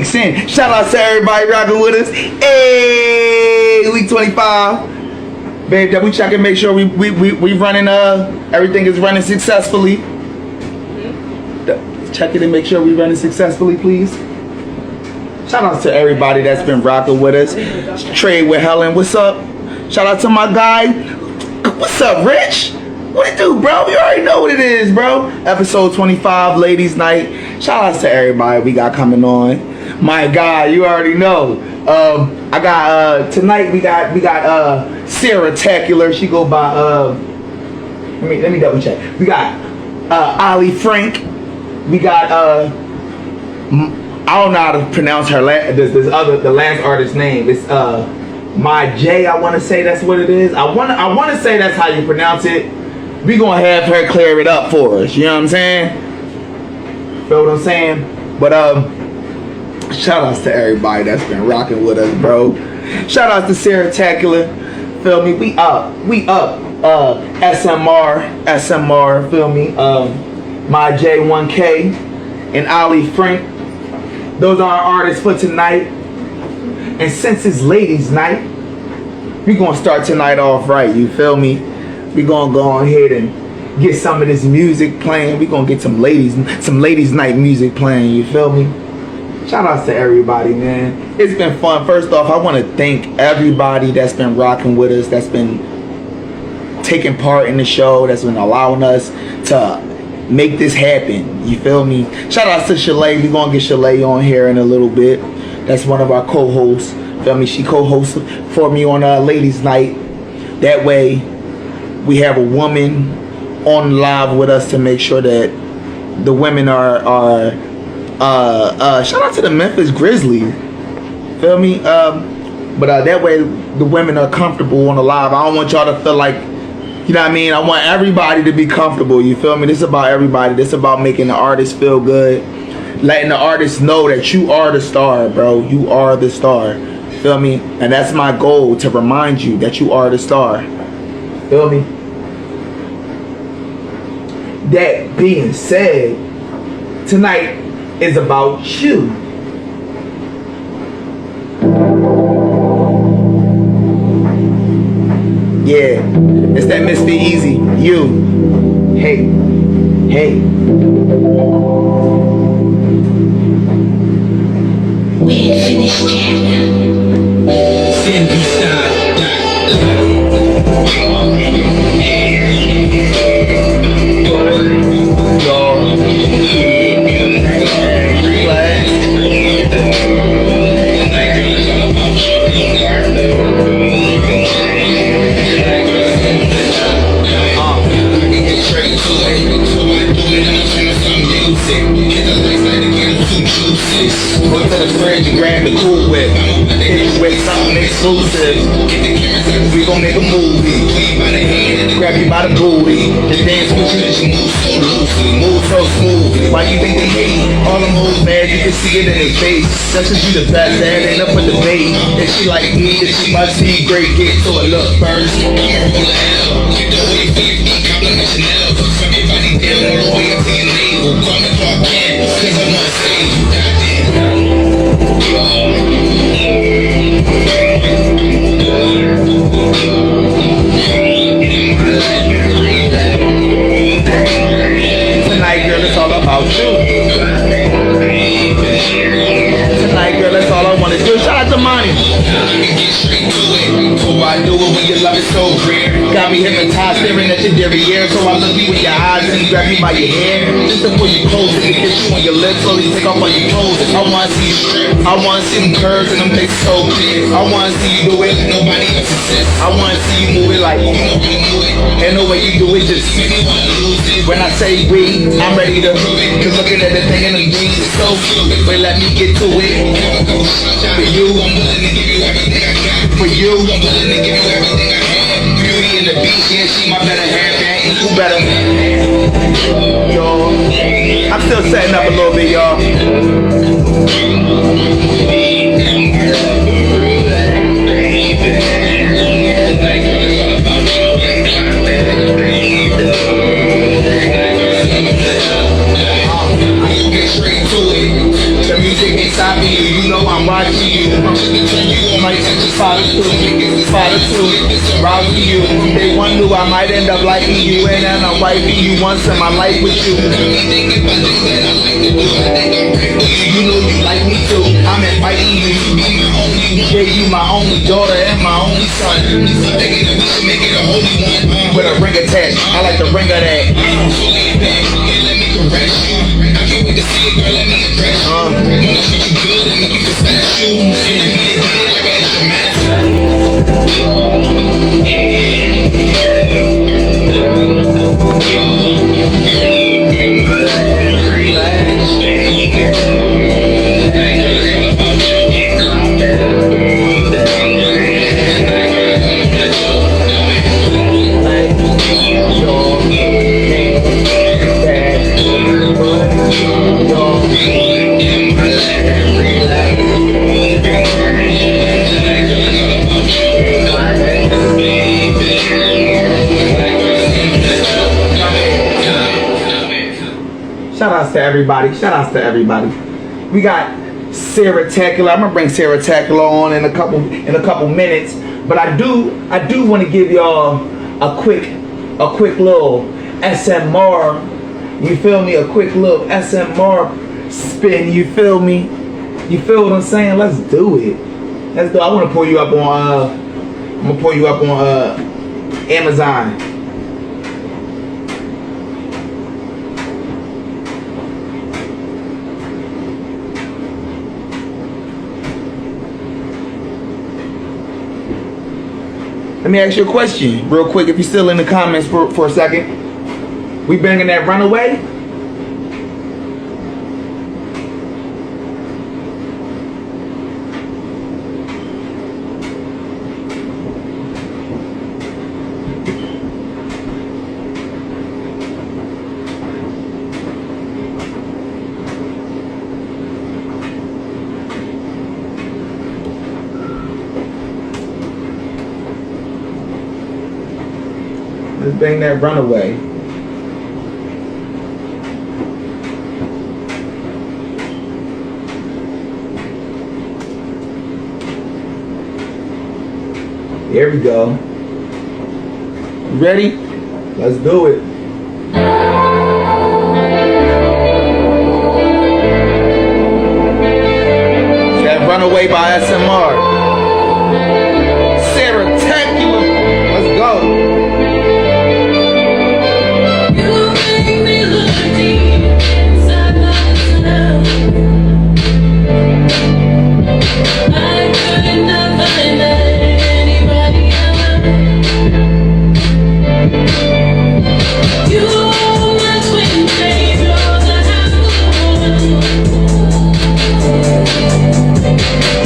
kicks in. Shout out to everybody rocking with us. Hey, week 25. Babe, that we check and make sure we running, everything is running successfully. Check it and make sure we running successfully, please. Shout out to everybody that's been rocking with us. Trade with Helen, what's up? Shout out to my guy. What's up, Rich? What it do, bro? You already know what it is, bro. Episode 25, Ladies Night. Shout out to everybody we got coming on. My guy, you already know. I got tonight we got Sarah Tacular. She go by let me double check. We got Ali Frank. We got I don't know how to pronounce her the last artist's name. It's My J, I want to say that's what it is. I want to say that's how you pronounce it. We gonna have her clear it up for us. You know what I'm saying? Feel what I'm saying? But shout outs to everybody that's been rocking with us, bro. Shout out to Sarah Tacular. Feel me? We up. SMR. Feel me? My J1K and Ali Frank. Those are our artists for tonight. And since it's ladies night, we gonna start tonight off right. You feel me? We gonna go ahead and get some of this music playing. We gonna get some ladies night music playing. You feel me? Shout outs to everybody, man. It's been fun. First off, I want to thank everybody that's been rocking with us, that's been taking part in the show, that's been allowing us to make this happen. You feel me? Shout outs to Shalay. We gonna get Shalay on here in a little bit. That's one of our co-hosts. Feel me? She co-hosts for me on Ladies Night. That way, we have a woman on live with us to make sure that the women are shout out to the Memphis Grizzlies. Feel me? But that way the women are comfortable on the live. I don't want y'all to feel like, you know what I mean? I want everybody to be comfortable. You feel me? This is about everybody. This is about making the artist feel good. Letting the artist know that you are the star, bro. You are the star. Feel me? And that's my goal, to remind you that you are the star. Feel me? That being said, tonight is about you. Yeah, it's that MysfitEaZy. You. Hey. We ain't finished yet. Cindy style. Go to the fridge and grab the Cool Whip. Hit you with something exclusive. We gon' make a movie. Grab you by the booty and dance with you. Move so smooth. Why you think they hate? All the moves, man, you can see it in their face. Just cause you the best, that ain't up with the bait. If she like me, then she must be great. Get to it, look first. Tonight, girl, it's all about you. Tonight, girl, that's all I wanna do. Shout out to Money. I do it when your love is so rare. Got me hypnotized, staring at your derriere. So I look you in your eyes and grab me by your hair. Just to pull you close and kiss you on your lips. Slowly take off all your clothes. I wanna see you strip. I wanna see them curves and them hips so clear. I wanna see you do it. Nobody else exists. I wanna see you move it like you know you do it. And the way you do it just make me wanna lose it. When I say we, I'm ready to prove it. Cause looking at the thing in the jeans is so cute. But let me get to it. For you, I'm willing to give you everything I got. For you, I'm willing to give you everything I have. Beauty in the beach, yeah, she my better half. That ain't who better. Yo, I'm still setting up a little bit, y'all. Get straight to it. The music inside me, you You know I'm watching you. Like spot or two, route to you. They one knew I might end up liking you, and then I'm wiping you once in my life with you. You know you like me too. I'm inviting you. Gave you my only daughter and my only son. With a ring attached. I like the ring of that. Shout outs to everybody. Shout outs to everybody. We got Sarah Tacular. I'm gonna bring Sarah Tacular on in a couple minutes. But I do want to give y'all a quick little SMR. You feel me? A quick little SMR spin. You feel me? You feel what I'm saying? Let's do it. Let's do it. I want to pull you up on. I'm gonna pull you up on Amazon. Let me ask you a question real quick, if you're still in the comments for a second. We banging that Runaway? Let's bang that Runaway. There we go. You ready? Let's do it. That Runaway by SMR. Sarah Tacular. Let's go.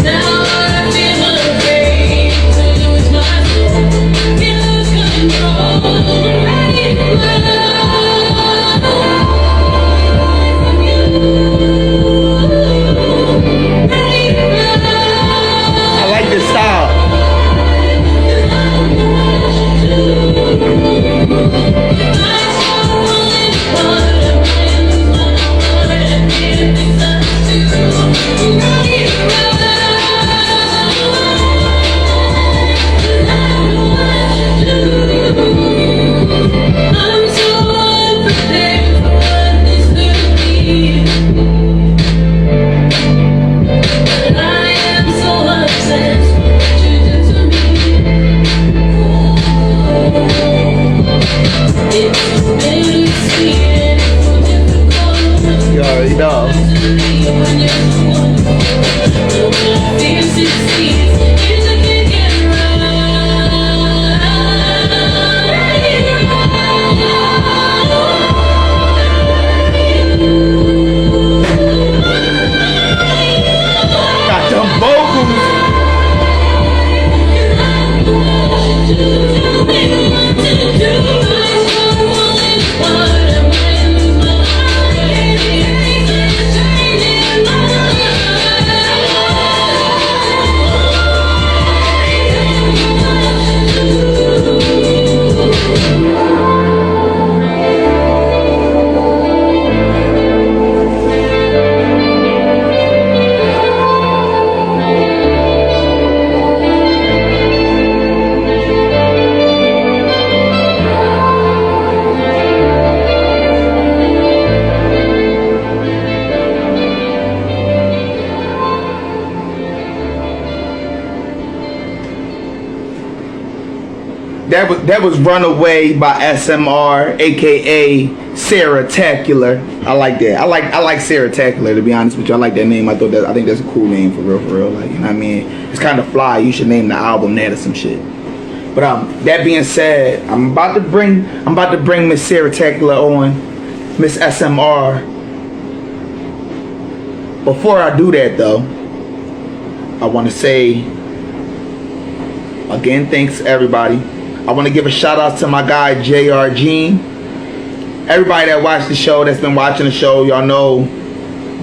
Now That was Runaway by SMR, aka Sarah Tacular. I like that. I like Sarah Tacular, to be honest with you. I like that name. I think that's a cool name for real. Like, you know what I mean? It's kind of fly. You should name the album that or some shit. But that being said, I'm about to bring Miss Sarah Tacular on, Miss SMR. Before I do that though, I want to say again, thanks everybody. I want to give a shout out to my guy JR Jean. Everybody that watched the show, that's been watching the show, y'all know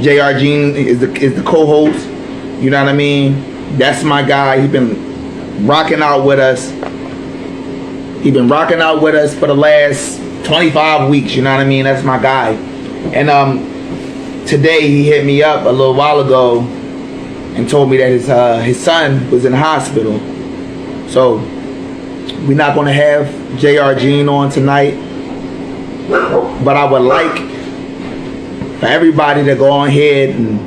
JR Jean is the co-host. You know what I mean? That's my guy. He's been rocking out with us. He's been rocking out with us for the last 25 weeks. You know what I mean? That's my guy. And today he hit me up a little while ago and told me that his son was in the hospital. So we're not going to have JR Jean on tonight, but I would like for everybody to go on ahead and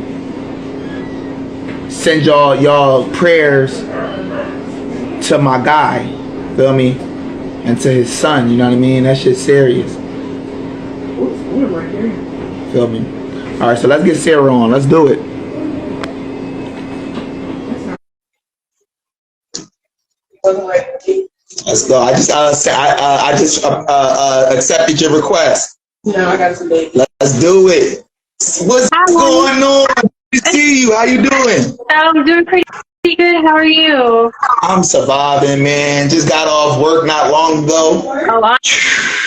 send y'all prayers to my guy, feel me, and to his son. You know what I mean? That shit's serious. Feel me? All right, so let's get Sarah on. Let's do it. Let's go. I just accepted your request. No, I got some baby. Let's do it. What's going on? Good to see you. How you doing? I'm doing pretty good. How are you? I'm surviving, man. Just got off work not long ago. Oh,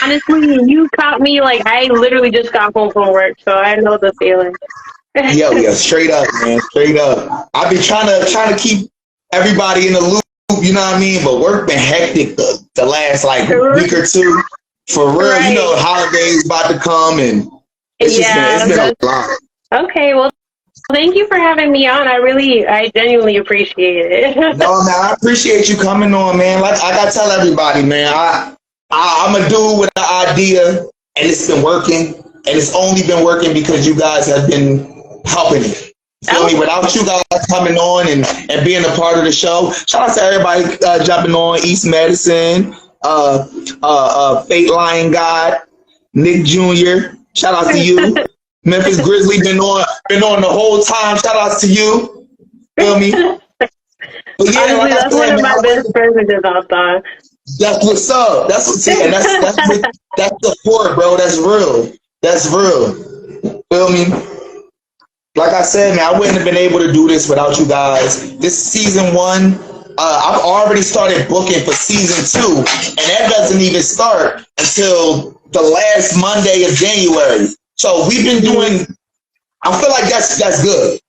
honestly, you caught me like I literally just got home from work, so I know the feeling. Yeah, straight up, man. Straight up. I've been trying to keep everybody in the loop. You know what I mean? But work been hectic the last like week or two. For real, right. You know, holidays about to come and it's been a lot. Okay, well, thank you for having me on. I genuinely appreciate it. No, man, I appreciate you coming on, man. Like I gotta tell everybody, man, I'm a dude with an idea and it's been working. And it's only been working because you guys have been helping it. Feel me? Without you guys coming on and being a part of the show, shout out to everybody jumping on. East Madison, Fate Lion God, Nick Jr. Shout out to you. Memphis Grizzly been on the whole time. Shout out to you. Feel me? But yeah, honestly, like that's one of my best friends in all time. That's what's up. That's what's saying. That's support, bro. That's real. That's real. Feel me? Like I said, man, I wouldn't have been able to do this without you guys. This season 1, I've already started booking for season 2, and that doesn't even start until the last Monday of January. So we've been doing. I feel like that's good.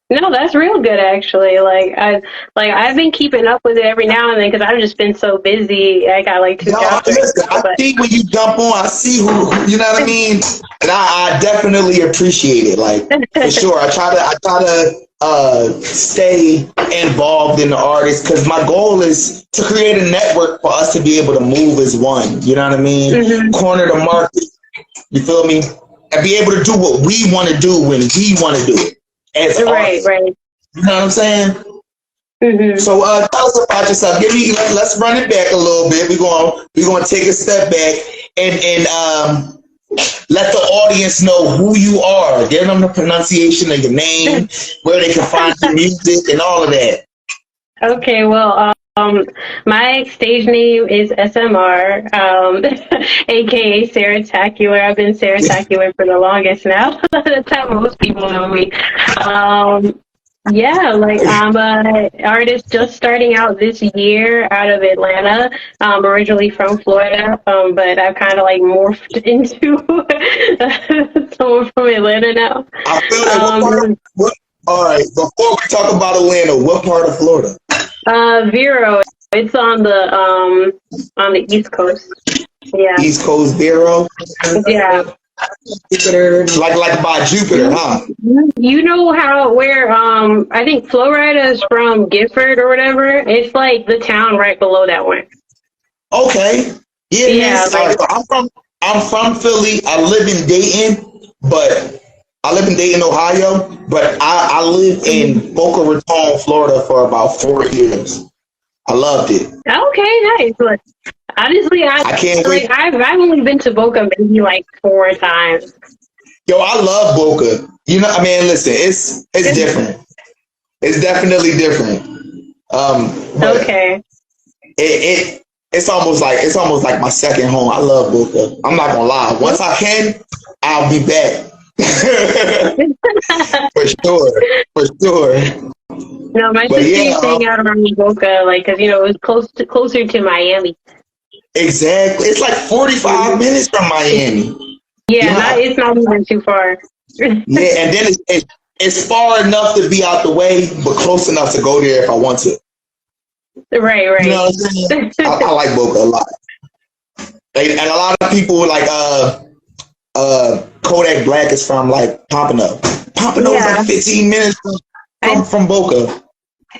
No, that's real good actually. I've been keeping up with it every now and then because I've just been so busy. I got like 2 jobs. Listen, I see when you jump on. I see who you know what I mean, and I definitely appreciate it. Like for sure, I try to stay involved in the artists because my goal is to create a network for us to be able to move as one. You know what I mean? Mm-hmm. Corner the market. You feel me? And be able to do what we want to do when we want to do it. Right. You know what I'm saying? Mm-hmm. So tell us about yourself. Let's run it back a little bit. We're gonna take a step back and let the audience know who you are. Give them the pronunciation of your name, where they can find your music, and all of that. Okay, well, my stage name is SMR, aka Sarah Tacular. I've been Sarah Tacular for the longest now. That's how most people know me. Yeah, like I'm an artist just starting out this year out of Atlanta. Originally from Florida, but I've kind of like morphed into someone from Atlanta now. I feel like all right, before we talk about Atlanta, what part of Florida? Vero. It's on the East Coast. Yeah. East Coast Vero? Yeah. Like by Jupiter, huh? You know where I think Florida is from Gifford or whatever. It's like the town right below that one. Okay. Yeah. I'm from Philly. I live in Dayton, Ohio, but I lived in Boca Raton, Florida for about 4 years. I loved it. Okay, nice. Look, honestly, I can't wait. I've only been to Boca maybe like 4 times. Yo, I love Boca. You know, I mean, listen, it's different. It's definitely different. But Okay. it's almost like my second home. I love Boca. I'm not gonna lie. Once I can, I'll be back. For sure. No, my But sister yeah, used to hang out around Boca, like, cause it was closer to Miami. exactly. It's like 45 minutes from Miami. Yeah, it's not even too far. Yeah, and then it's far enough to be out the way, but close enough to go there if I want to. Right. You know what I'm saying? I like Boca a lot. And a lot of people like Kodak Black is from like Pompano. Pompano is like 15 minutes from Boca.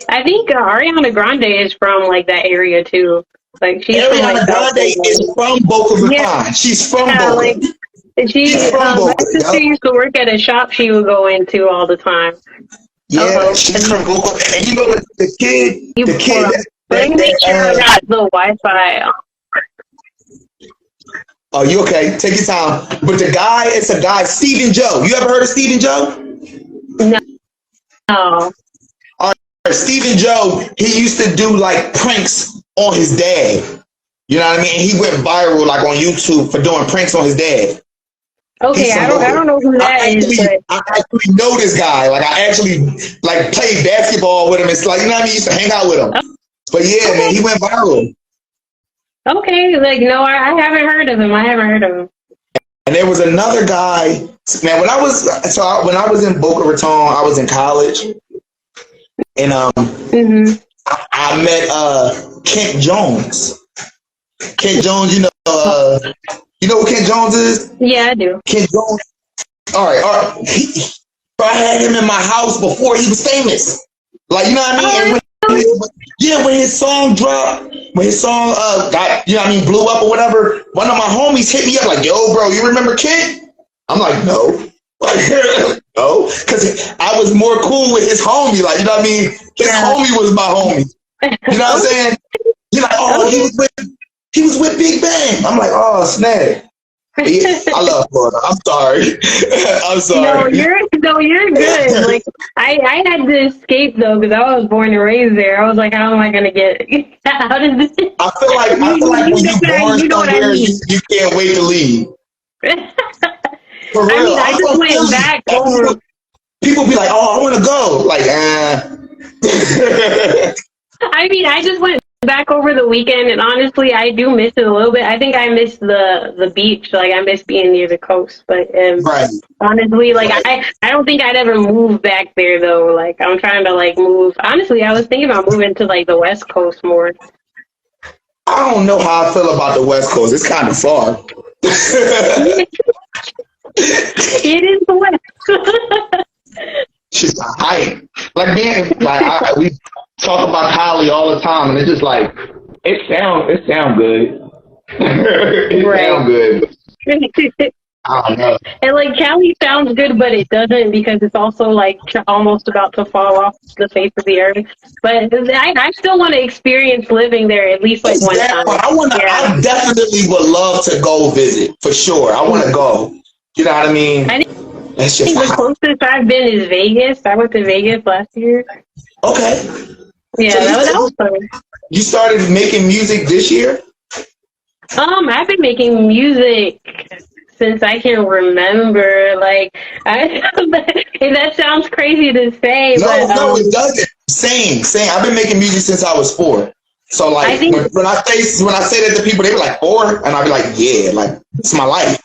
I think Ariana Grande is from like that area too. Like she's Ariana from, like, Grande is from Boca Raton. She's from Boca. Like, she's from Boca. My sister used to work at a shop she would go into all the time. Yeah, she's from Boca. And you know the kid. Let me make sure I got the Wi-Fi. Oh, you okay? Take your time. But it's a guy, Stephen Joe. You ever heard of Stephen Joe? No. Stephen Joe, he used to do like pranks on his dad. You know what I mean? He went viral like on YouTube for doing pranks on his dad. Okay, I don't know who that is. But I actually know this guy. Like I actually like played basketball with him. It's like, you know what I mean? Used to hang out with him. But yeah, man, he went viral. Okay, like no, I haven't heard of him. And there was another guy. Now, when I was in Boca Raton, I was in college, and I met Kent Jones. Kent Jones, you know who Kent Jones is? Yeah, I do. Kent Jones. All right. I had him in my house before he was famous. Like, you know what I mean? And when his song dropped, got, you know what I mean, blew up or whatever, one of my homies hit me up like, yo, bro, you remember Kent? I'm like, no. No, because I was more cool with his homie. Like, you know what I mean? His homie was my homie. You know what I'm saying? You're like, oh, he was with Big Bang. I'm like, oh, snap. Yeah, I love Florida. I'm sorry. I'm sorry. No, you're good. Like I had to escape though because I was born and raised there. I was like, how am I gonna get out of this? I feel like when you're born somewhere, you can't wait to leave. For real. I mean, I just went back over. People be like, oh, I want to go. Like, I mean, I just went back over the weekend, and honestly, I do miss it a little bit. I think I miss the beach. Like, I miss being near the coast. But honestly, like, I don't think I'd ever move back there, though. Like, I'm trying to, like, move. Honestly, I was thinking about moving to, like, the West Coast more. I don't know how I feel about the West Coast. It's kind of far. It is the West. She's a hike. Like, man, like, we talk about Cali all the time, and it's just like, it sound good. It sound good. I don't know. And like Cali sounds good, but it doesn't because it's also like almost about to fall off the face of the earth. But I still want to experience living there at least like one time. I definitely would love to go visit for sure. I want to go. You know what I mean? I think the closest I've been is Vegas. I went to Vegas last year. Okay. Yeah, so that was fun. You started making music this year? I've been making music since I can remember. Like, that sounds crazy to say. No, it doesn't. Same. I've been making music since I was 4. So like, when I say that to people, they be like 4, and I be like, yeah, like it's my life.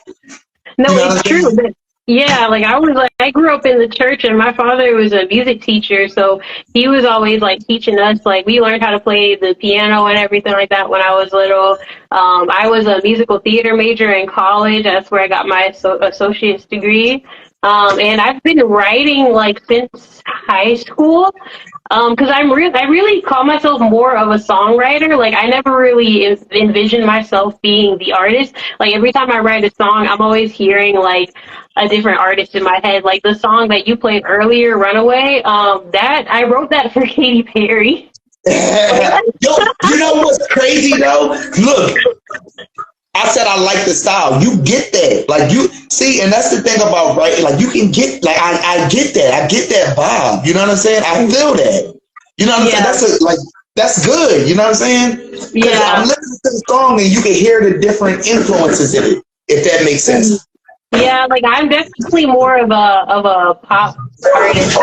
No, it's true. But yeah, like I grew up in the church, and my father was a music teacher, so he was always like teaching us. Like we learned how to play the piano and everything like that when I was little. I was a musical theater major in college. That's where I got my associate's degree. And I've been writing like since high school. Because I really call myself more of a songwriter. Like I never really envisioned myself being the artist. Like every time I write a song, I'm always hearing like a different artist in my head. Like the song that you played earlier, "Runaway." That I wrote that for Katy Perry. Yo, you know what's crazy though? Look, I said I like the style. You get that. Like you see, and that's the thing about writing. Like you can get like I get that. I get that vibe. You know what I'm saying? I feel that. You know what I'm saying? That's good. You know what I'm saying? Because I'm listening to the song and you can hear the different influences in it, if that makes sense. Yeah, like I'm definitely more of a pop artist.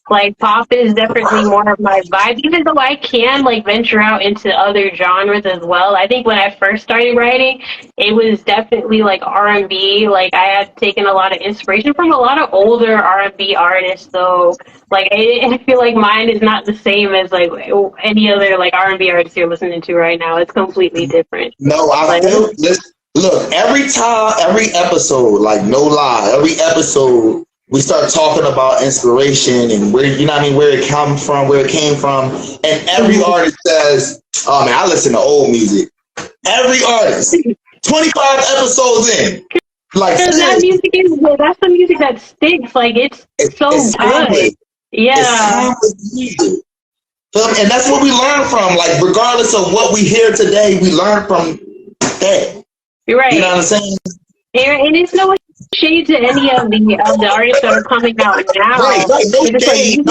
Like pop is definitely more of my vibe, even though I can like venture out into other genres as well. I think when I first started writing, it was definitely like R&B. Like I had taken a lot of inspiration from a lot of older R&B artists. So like I feel like mine is not the same as like any other like R&B artist you're listening to right now. It's completely different. No, I feel this. Look, every episode, like no lie, every episode we start talking about inspiration and where, you know what I mean, where it came from. And every artist says, oh man, I listen to old music. Every artist, 25 episodes in. Like that music that's the music that sticks. Like it's so good. Yeah. And that's what we learn from. Like regardless of what we hear today, we learn from that. You're right. You know what I'm saying? And it's no shade to any of the artists that are coming out now. Right. No shade.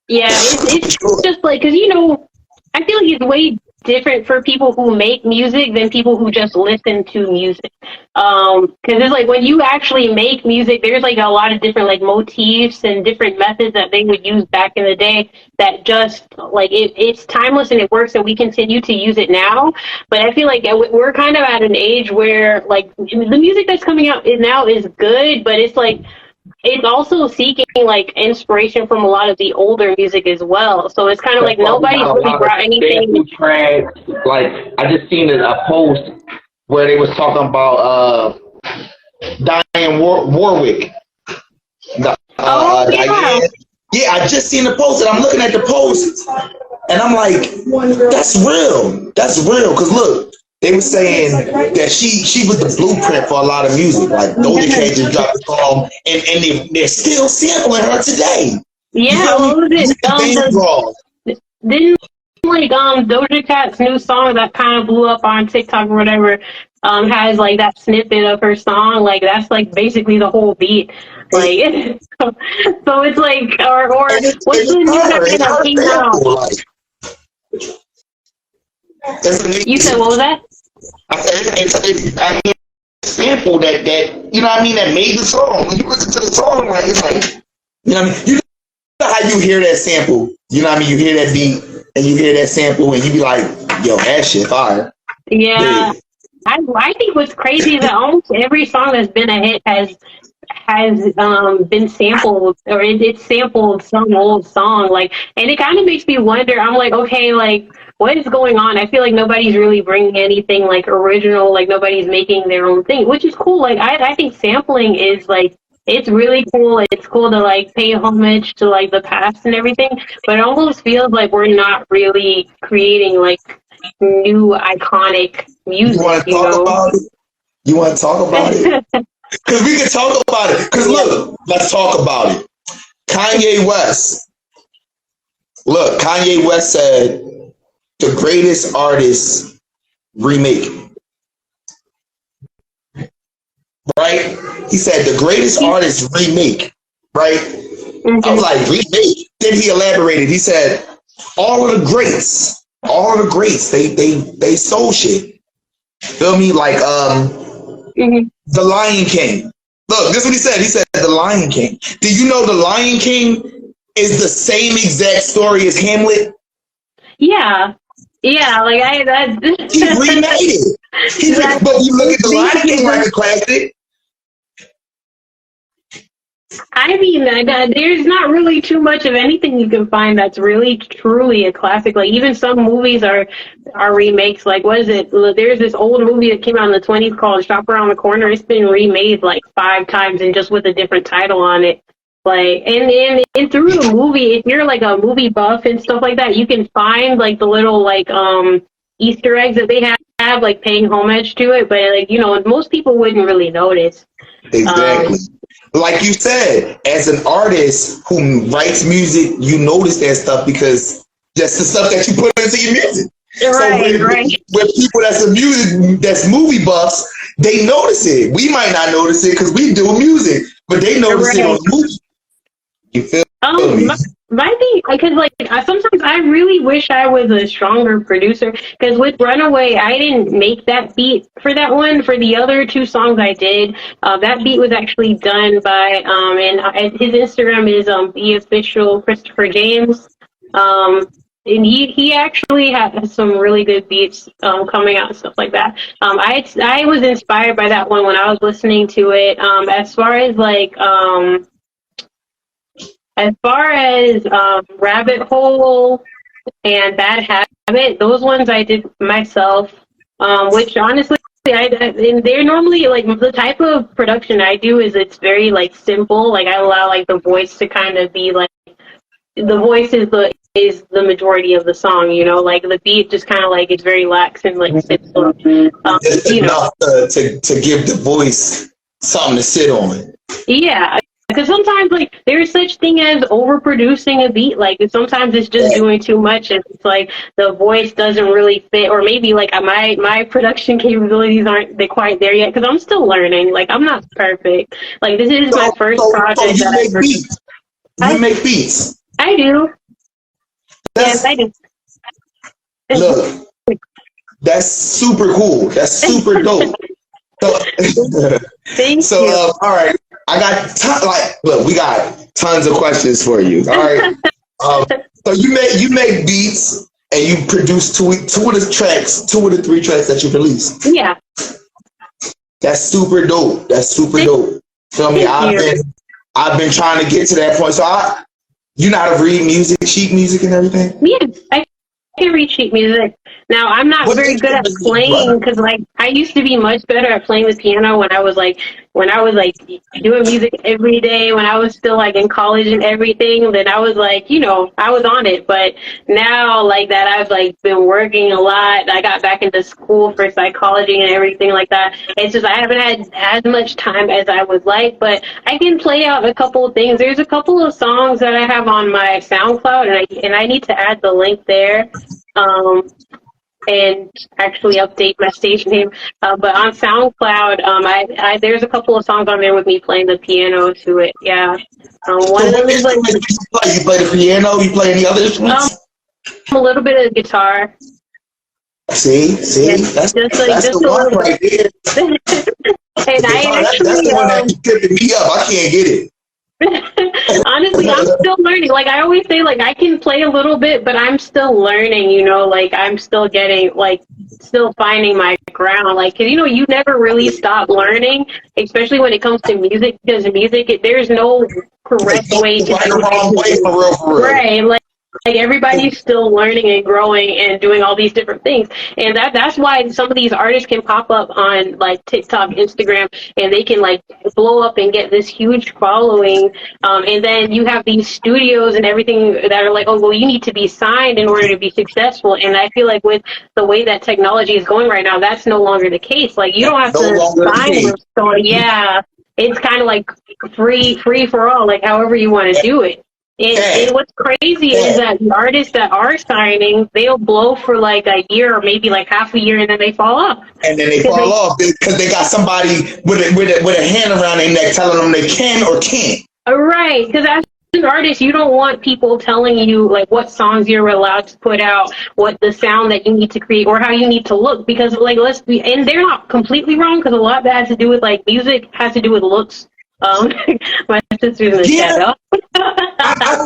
Yeah, it's just like, because, you know, I feel like it's way different for people who make music than people who just listen to music. Because it's like when you actually make music, there's like a lot of different like motifs and different methods that they would use back in the day that just like it's timeless and it works and we continue to use it now. But I feel like we're kind of at an age where like the music that's coming out now is good, but it's like it's also seeking like inspiration from a lot of the older music as well. So it's kind of like nobody's really brought anything. Like I just seen a post where they was talking about Diane Warwick. Yeah, I just seen the post and I'm looking at the post and I'm like, that's real. That's real. Because look, they were saying that she was the blueprint for a lot of music. Like Doja Cat just dropped a song, and they're still sampling her today. Yeah, what was it? Didn't like Doja Cat's new song that kind of blew up on TikTok or whatever has like that snippet of her song. Like that's like basically the whole beat. Like so it's like or what's the music that came out? You said what was that? I mean, sample that you know what I mean, that made the song. When you listen to the song, like it's like, you know what I mean, you know how you hear that sample, you know what I mean, you hear that beat and you hear that sample and you be like, yo, that shit fire. Yeah. I think what's crazy is that almost every song that's been a hit has been sampled, or it sampled some old song, like, and it kind of makes me wonder. I'm like, okay, like, what is going on? I feel like nobody's really bringing anything like original, like nobody's making their own thing, which is cool. Like I think sampling is like, it's really cool. It's cool to like pay homage to like the past and everything, but it almost feels like we're not really creating like new iconic music. You want to talk about it? You want to talk about it? Because we can talk about it. Because look, let's talk about it. Kanye West. Look, Kanye West said the greatest artists remake. Right? He said the greatest artists remake. Right? Mm-hmm. I was like, remake? Then he elaborated. He said, all of the greats, they soul shit. Feel me? Like The Lion King. Look, this is what he said. He said The Lion King. Do you know The Lion King is the same exact story as Hamlet? Yeah. Yeah, like he remade it. But you look at The Lion King like a classic. I mean, there's not really too much of anything you can find that's really truly a classic. Like even some movies are remakes. Like what is it? There's this old movie that came out in the 1920s called Shop Around the Corner. It's been remade like 5 times and just with a different title on it. Like and through the movie, if you're like a movie buff and stuff like that, you can find like the little like Easter eggs that they have like paying homage to it. But like, you know, most people wouldn't really notice. Exactly. like you said, as an artist who writes music, you notice that stuff because that's the stuff that you put into your music. Right, right. With people that's movie buffs, they notice it. We might not notice it because we do music, but they notice it on the movie. You feel me? My thing, because sometimes I really wish I was a stronger producer. Because with Runaway, I didn't make that beat for that one. For the other two songs, I did. That beat was actually done by and his Instagram is the official Christopher James. And he actually has some really good beats coming out and stuff like that. I was inspired by that one when I was listening to it. As far as Rabbit Hole and Bad Habit, those ones I did myself, which honestly, and they're normally like the type of production I do is it's very like simple. Like I allow like the voice to kind of be like the voice is the majority of the song, you know, like the beat just kind of like it's very lax and like simple. Just enough to give the voice something to sit on. Yeah. Because sometimes, like, there's such thing as overproducing a beat. Like, sometimes it's just doing too much, and it's like the voice doesn't really fit, or maybe like my production capabilities aren't quite there yet. Because I'm still learning. Like, I'm not perfect. Like, this is my first project. So you make beats. You make beats. I do. Yes, I do. Look, that's super cool. That's super dope. Thank you. All right. I got we got tons of questions for you. All right. So you make beats and you produce two of the three tracks that you released. Yeah. That's super dope. Feel me? I've been trying to get to that point. So you know how to read music, sheet music and everything? Yeah, I can read sheet music. Now, I'm not very good at playing because, like, I used to be much better at playing the piano when I was doing music every day, when I was still, like, in college and everything. Then I was, like, you know, I was on it. But now, like, that I've, like, been working a lot. I got back into school for psychology and everything like that. It's just I haven't had as much time as I would like. But I can play out a couple of things. There's a couple of songs that I have on my SoundCloud, and I need to add the link there. And actually update my station name. But on SoundCloud, there's a couple of songs on there with me playing the piano to it. Yeah. One of them is like you play the piano. You play any other instruments? A little bit of guitar. See, yeah, that's the one right there. And that's the one that keeps tipping me up. I can't get it. Honestly, I'm still learning. Like I always say, like I can play a little bit, but I'm still learning, you know, like I'm still still finding my ground. Like, 'cause, you know, you never really stop learning, especially when it comes to music, because there's no correct way to do it. For real. Right. Like everybody's still learning and growing and doing all these different things. And that's why some of these artists can pop up on like TikTok, Instagram, and they can like blow up and get this huge following. And then you have these studios and everything that are like, oh, well, you need to be signed in order to be successful. And I feel like with the way that technology is going right now, that's no longer the case. Like you don't have to sign with someone. Yeah. It's kind of like free for all, like however you want to do it. And what's crazy is that the artists that are signing, they'll blow for like a year or maybe like half a year, and then they fall off. And then they fall off because they got somebody with a hand around their neck telling them they can or can't. Right, because as an artist, you don't want people telling you like what songs you're allowed to put out, what the sound that you need to create, or how you need to look. Because like and they're not completely wrong, because a lot of that has to do with like music has to do with looks. My sister's in the shadow. I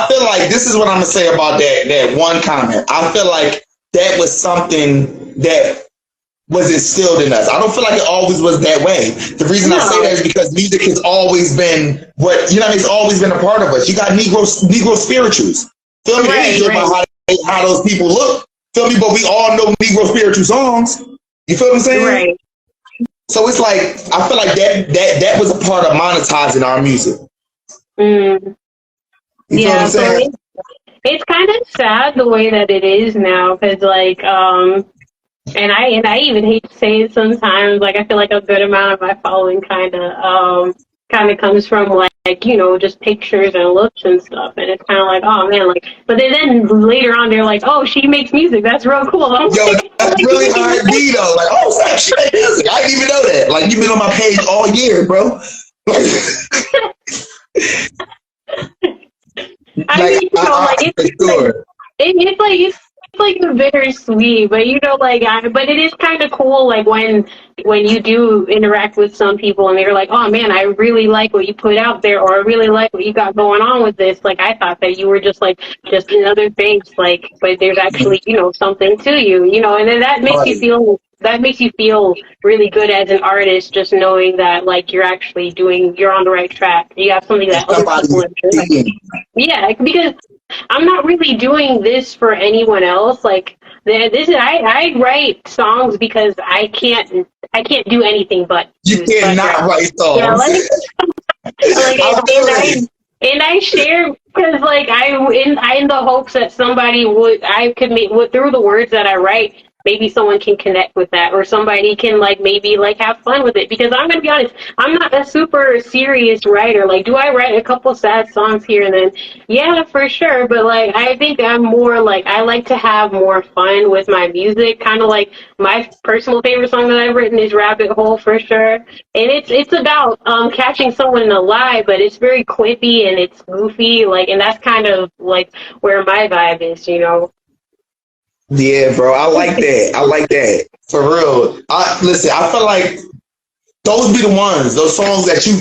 feel like this is what I'm gonna say about that one comment. I feel like that was something that was instilled in us. I don't feel like it always was that way. The reason I say that is because music has always been it's always been a part of us. You got Negro spirituals. Feel me? They didn't care about how those people look. Feel me? But we all know Negro spiritual songs. You feel what I'm saying? Right. So it's like I feel like that was a part of monetizing our music. Yeah, so it's kind of sad the way that it is now, because like and I even hate to say it sometimes, like I feel like a good amount of my following kind of kind of comes from like, you know, just pictures and looks and stuff, and it's kind of like, oh man, like, but then later on they're like, oh, she makes music, that's real cool. Yo, that's really hard to be though. Like, oh, snap, she makes music. I didn't even know that. Like, you've been on my page all year, bro. I mean, you know, like, it's like very sweet, but you know, like, but it is kind of cool, like when you do interact with some people and they're like, oh man, I really like what you put out there, or I really like what you got going on with this. Like, I thought that you were just another face, like, but there's actually, you know, something to you, you know, and then that makes you feel really good as an artist, just knowing that like you're on the right track. You have something that other people enjoy. Yeah, because I'm not really doing this for anyone else. Like, I write songs because I can't do anything but. You cannot write songs. Yeah, and I share because like I in the hopes that somebody would through the words that I write, maybe someone can connect with that, or somebody can like maybe like have fun with it. Because I'm gonna be honest, I'm not a super serious writer. Like, do I write a couple sad songs here and then? Yeah, for sure. But like, I think I'm more like, I like to have more fun with my music. Kind of like my personal favorite song that I've written is Rabbit Hole, for sure. And it's about catching someone in a lie, but it's very quippy and it's goofy. Like, and that's kind of like where my vibe is, you know. Yeah, bro, I like that. I like that. For real. Listen, I feel like those be the ones, those songs that you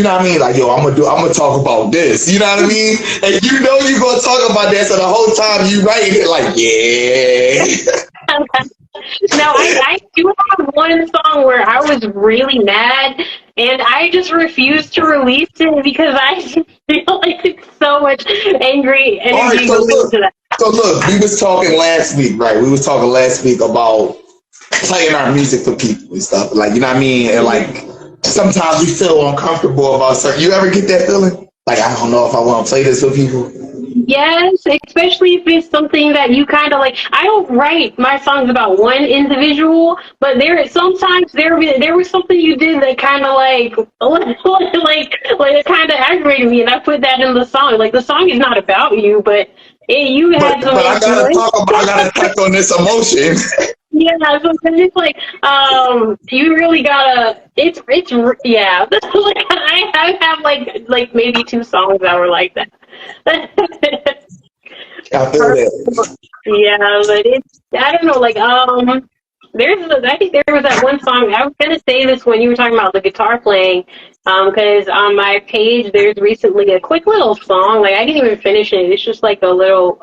know what I mean? Like, yo, I'm gonna talk about this. You know what I mean? And you know you're gonna talk about that, so the whole time you writing it like, yeah. Now, I do have one song where I was really mad, and I just refused to release it because I feel like it's so much angry energy going into that. So look, we was talking last week, right? We was talking last week about playing our music for people and stuff. Like, you know what I mean? And like, sometimes we feel uncomfortable about certain. You ever get that feeling? Like, I don't know if I want to play this for people. Yes, especially if it's something that you kind of like. I don't write my songs about one individual, but sometimes there was something you did that kind of like it kind of aggravated me, and I put that in the song. Like, the song is not about you, but you had some. But I gotta touch on this emotion. Yeah, so it's like, you really gotta. It's yeah. Like, I have like maybe 2 songs that were like that. I feel that. Yeah, but I don't know, like, I think there was that one song, I was gonna say this when you were talking about the guitar playing, because on my page there's recently a quick little song, like, I didn't even finish it, it's just like a little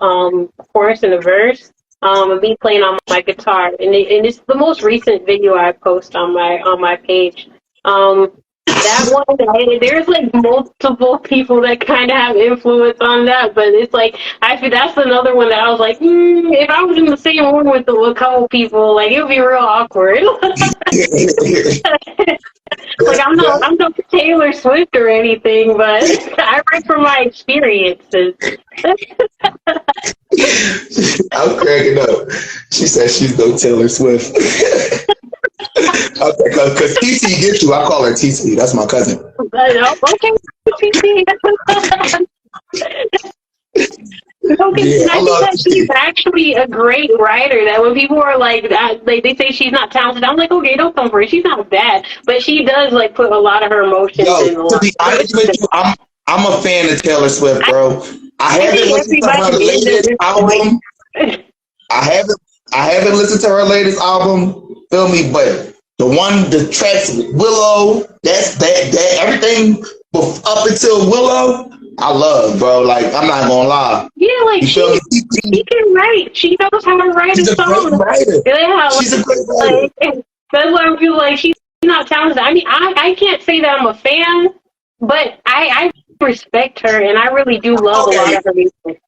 chorus and a verse, of me playing on my guitar, and it's the most recent video I post on my page. That one, there's like multiple people that kind of have influence on that, but it's like, I feel that's another one that I was like, if I was in the same room with a couple people, like, it would be real awkward. Like, I'm not Taylor Swift or anything, but I write from my experiences. I'm cracking up. She said she's no Taylor Swift. Because TT gets you. I call her TT. That's my cousin. Okay, TT. Okay, I think that she's actually a great writer. That when people are like they say she's not talented, I'm like, okay, don't come for her. She's not bad, but she does like put a lot of her emotions in. To be honest with you, I'm a fan of Taylor Swift, bro. I haven't listened to her latest album. I haven't listened to her latest album. Feel me, but the tracks Willow, that everything up until Willow, I love, bro. Like, I'm not gonna lie. Yeah, like, she can write. She knows how to write a song. Yeah, she's a great writer. Like, that's why I feel like she's not talented. I mean, I can't say that I'm a fan, but I respect her, and I really do love a lot of her music.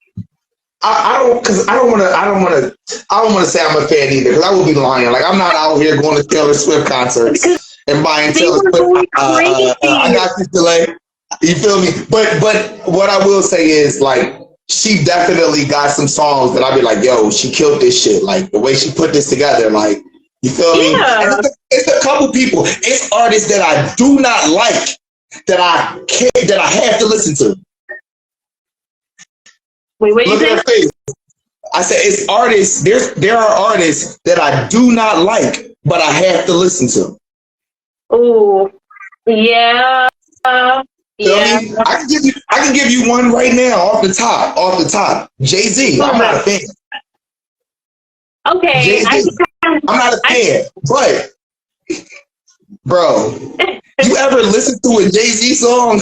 I don't want to say I'm a fan either, because I would be lying. Like, I'm not out here going to Taylor Swift concerts and buying Taylor Swift. I got this delay. You feel me? But what I will say is, like, she definitely got some songs that I'd be like, yo, she killed this shit. Like, the way she put this together, like, you feel me? And it's a couple people. It's artists that I do not like that I have to listen to. Wait, what Look you at her face. I said it's artists. There are artists that I do not like, but I have to listen to. Oh, yeah. Yeah. Me? I can give you one right now off the top. Jay-Z. I'm not a fan. Okay. Jay-Z. I'm not a fan. But bro, you ever listen to a Jay-Z song?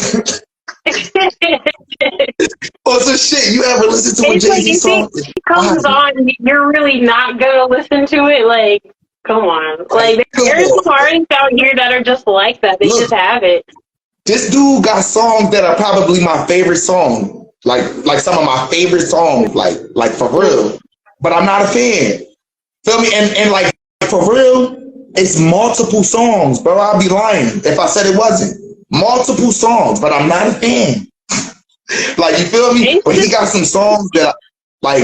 Or some shit. You ever listen to a Jay-Z song? It comes on, you're really not gonna listen to it. Like, come on. Like, there's some artists out here that are just like that. They just have it. This dude got songs that are probably my favorite song. Like some of my favorite songs. Like for real. But I'm not a fan. Feel me? And like for real, it's multiple songs, bro. I'll be lying if I said it wasn't. Multiple songs, but I'm not a fan. Like, you feel me? But he got some songs that, like,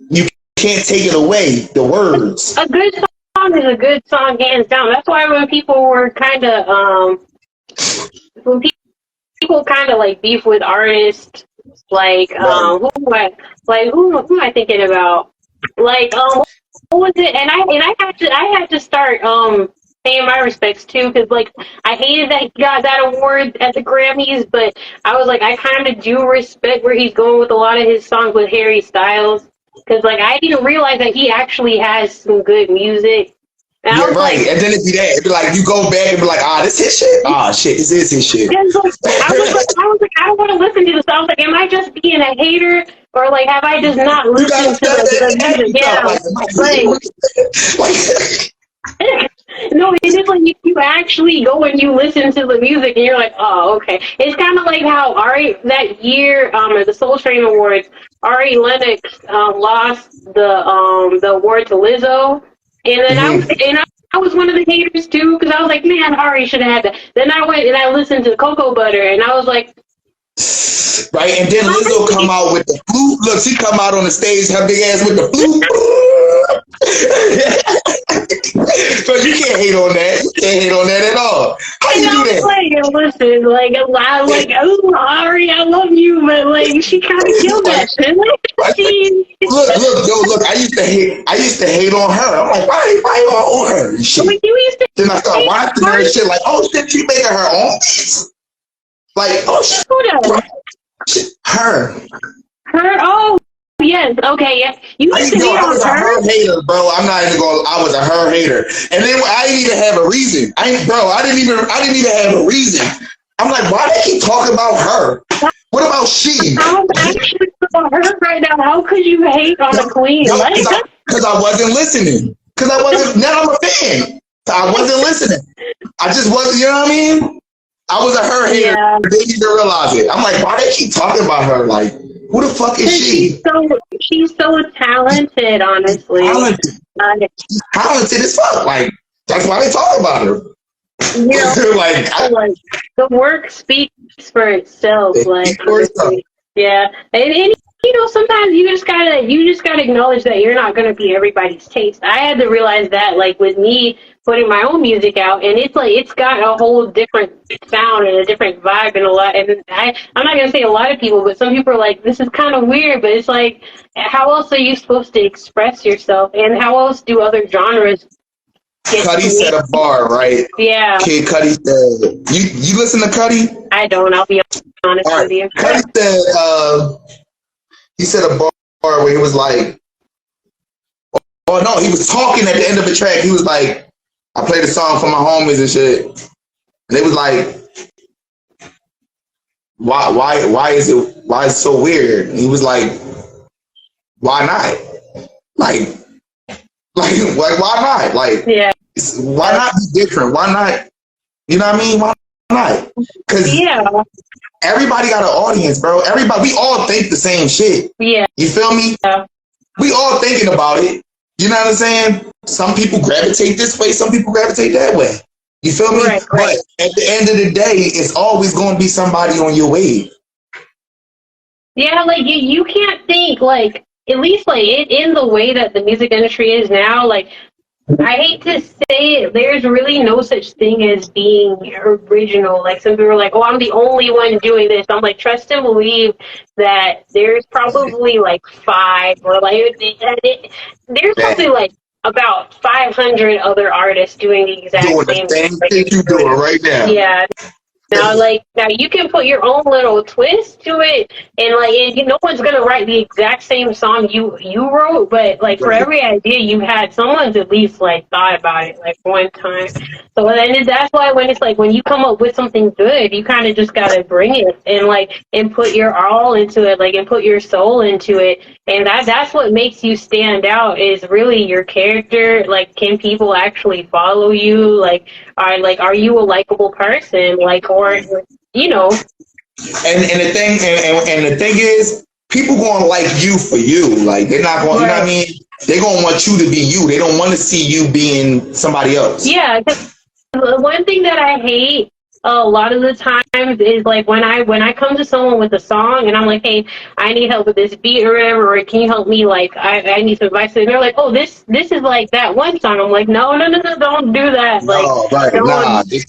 you can't take it away, the words. A good song is a good song, hands down. That's why when people were kind of, when people kind of, like, beef with artists, like, Right. who am I thinking about? Like, what was it? And I had to start, paying my respects too, because like I hated that he got that award at the Grammys, but I was like, I kind of do respect where he's going with a lot of his songs with Harry Styles, because like I didn't realize that he actually has some good music. And Yeah, right. Like, and then it'd be that. It'd be like, you go back and be like, this his shit? Shit, this is his shit. I was like, I don't want to listen to this. I was like, am I just being a hater? Or like, have I just not listened to the music? Yeah. No, it's just like you actually go and you listen to the music and you're like, oh, okay. It's kind of like how that year at the Soul Train Awards, Ari Lennox lost the award to Lizzo, and then I was one of the haters too, because I was like, man, Ari should have had that. Then I went and I listened to Cocoa Butter, and I was like, right, and then Lizzo come out with the flute. Look, she come out on the stage, her big ass with the flute. So you can't hate on that. You can't hate on that at all. How you do that? Listen, oh, Ari, I love you, but like she kind of killed that shit. Look, I used to hate on her. I'm like, why on her? Shit. Then I started watching her and shit, like, oh shit, she making her own beats. Like, oh shit. Her. Oh, yes. Okay, yes. I was a her hater, bro. I'm not even going. I was a her hater, and then I didn't even have a reason. I didn't even have a reason. I'm like, why they keep talking about her? What about she? I'm actually about her right now. How could you hate on the queen? Because I wasn't listening. Because I wasn't. Now I'm a fan. I wasn't listening. I just wasn't. You know what I mean? I was a her hater. Yeah. They didn't even realize it. I'm like, why they keep talking about her? Like, who the fuck is she? She's so talented, honestly. She's talented as fuck. Like, that's why they talk about her. You know, like the work speaks for itself. Yeah, and you know, sometimes you just gotta acknowledge that you're not gonna be everybody's taste. I had to realize that, like with me putting my own music out, and it's got a whole different sound and a different vibe and a lot. And I'm not gonna say a lot of people, but some people are like, this is kind of weird. But it's like, how else are you supposed to express yourself? And how else do other genres? Cudi set a bar, right? Yeah. Kid Cudi said, you listen to Cudi? I don't. I'll be honest with you. Cudi said, he said a bar where he was like, oh no, he was talking at the end of the track. He was like, I played a song for my homies and shit. And they was like, why is it so weird? And he was like, why not? Like why not? Like, yeah. Why not be different? Why not? You know what I mean? Why not? Because everybody got an audience, bro. We all think the same shit. Yeah. You feel me? Yeah. We all thinking about it. You know what I'm saying? Some people gravitate this way, some people gravitate that way. You feel me? Right. But at the end of the day, it's always going to be somebody on your wave. Yeah, like you can't think like, at least like in the way that the music industry is now, like I hate to say it, there's really no such thing as being original. Like some people are like, "Oh, I'm the only one doing this." I'm like, trust and believe that there's probably like five or like there's probably like about 500 other artists doing the exact Doing the same same thing thing you doing right now. Yeah. Now you can put your own little twist to it, and no one's gonna write the exact same song you wrote, but like for every idea you had, someone's at least like thought about it like one time. So then that's why when it's like when you come up with something good, you kind of just gotta bring it and put your all into it, like and put your soul into it, and that's what makes you stand out is really your character. Like, can people actually follow you? Are you a likable person? Or you know. And the thing is, people gonna like you for you. Like they're not going. You know what I mean? They're gonna want you to be you. They don't want to see you being somebody else. Yeah, because one thing that I hate a lot of the times is like when I come to someone with a song and I'm like, hey, I need help with this beat or whatever, or can you help me? Like I need some advice. And they're like, oh, this is like that one song. I'm like, no, don't do that. No, right, nah. This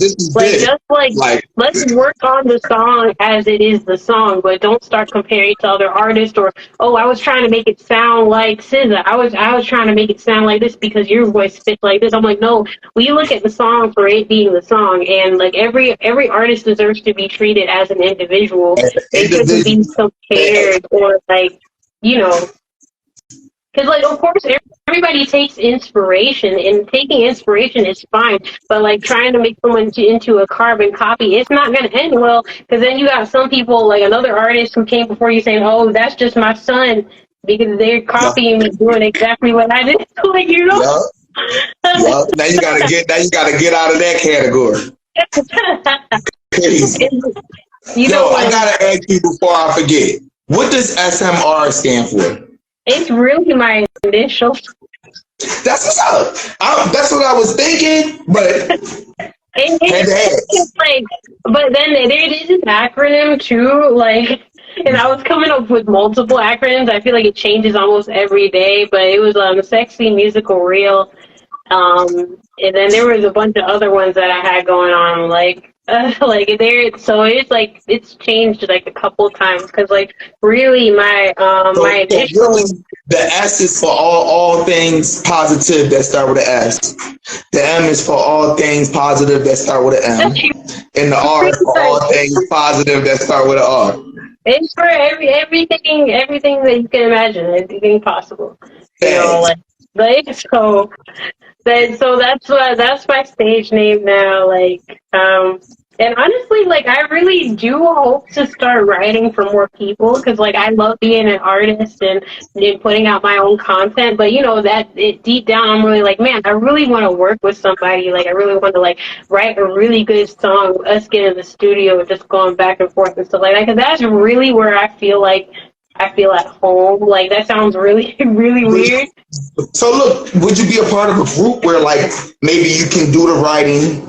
is like this. Just like let's work on the song as it is the song, but don't start comparing it to other artists or I was trying to make it sound like SZA. I was trying to make it sound like this because your voice fits like this. I'm like, no, we look at the song for it being the song. And like every artist deserves to be treated as an individual. They shouldn't be compared or because like of course everybody takes inspiration, and taking inspiration is fine. But like trying to make someone into a carbon copy, it's not going to end well. Because then you got some people like another artist who came before you saying, "Oh, that's just my son," because they're copying me, doing exactly what I did. Like Now you gotta get out of that category. Crazy. I gotta ask you before I forget. What does SMR stand for? It's really my initials. That's what's up. That's what I was thinking, but but then there is an acronym too, and I was coming up with multiple acronyms. I feel like it changes almost every day, but it was Sexy Musical Reel. And then there was a bunch of other ones that I had going on, so it's like it's changed like a couple times because like really my initial the S is for all things positive that start with an S. The M is for all things positive that start with an M, and the R is for all things positive that start with an R. It's for everything that you can imagine, everything possible. So that's my stage name now. And honestly, I really do hope to start writing for more people because, I love being an artist and putting out my own content. But, deep down, I'm really like, man, I really want to work with somebody. I really want to, write a really good song, us get in the studio and just going back and forth and stuff like that. Because that's really where I feel at home. That sounds really, really weird. So look, would you be a part of a group where maybe you can do the writing,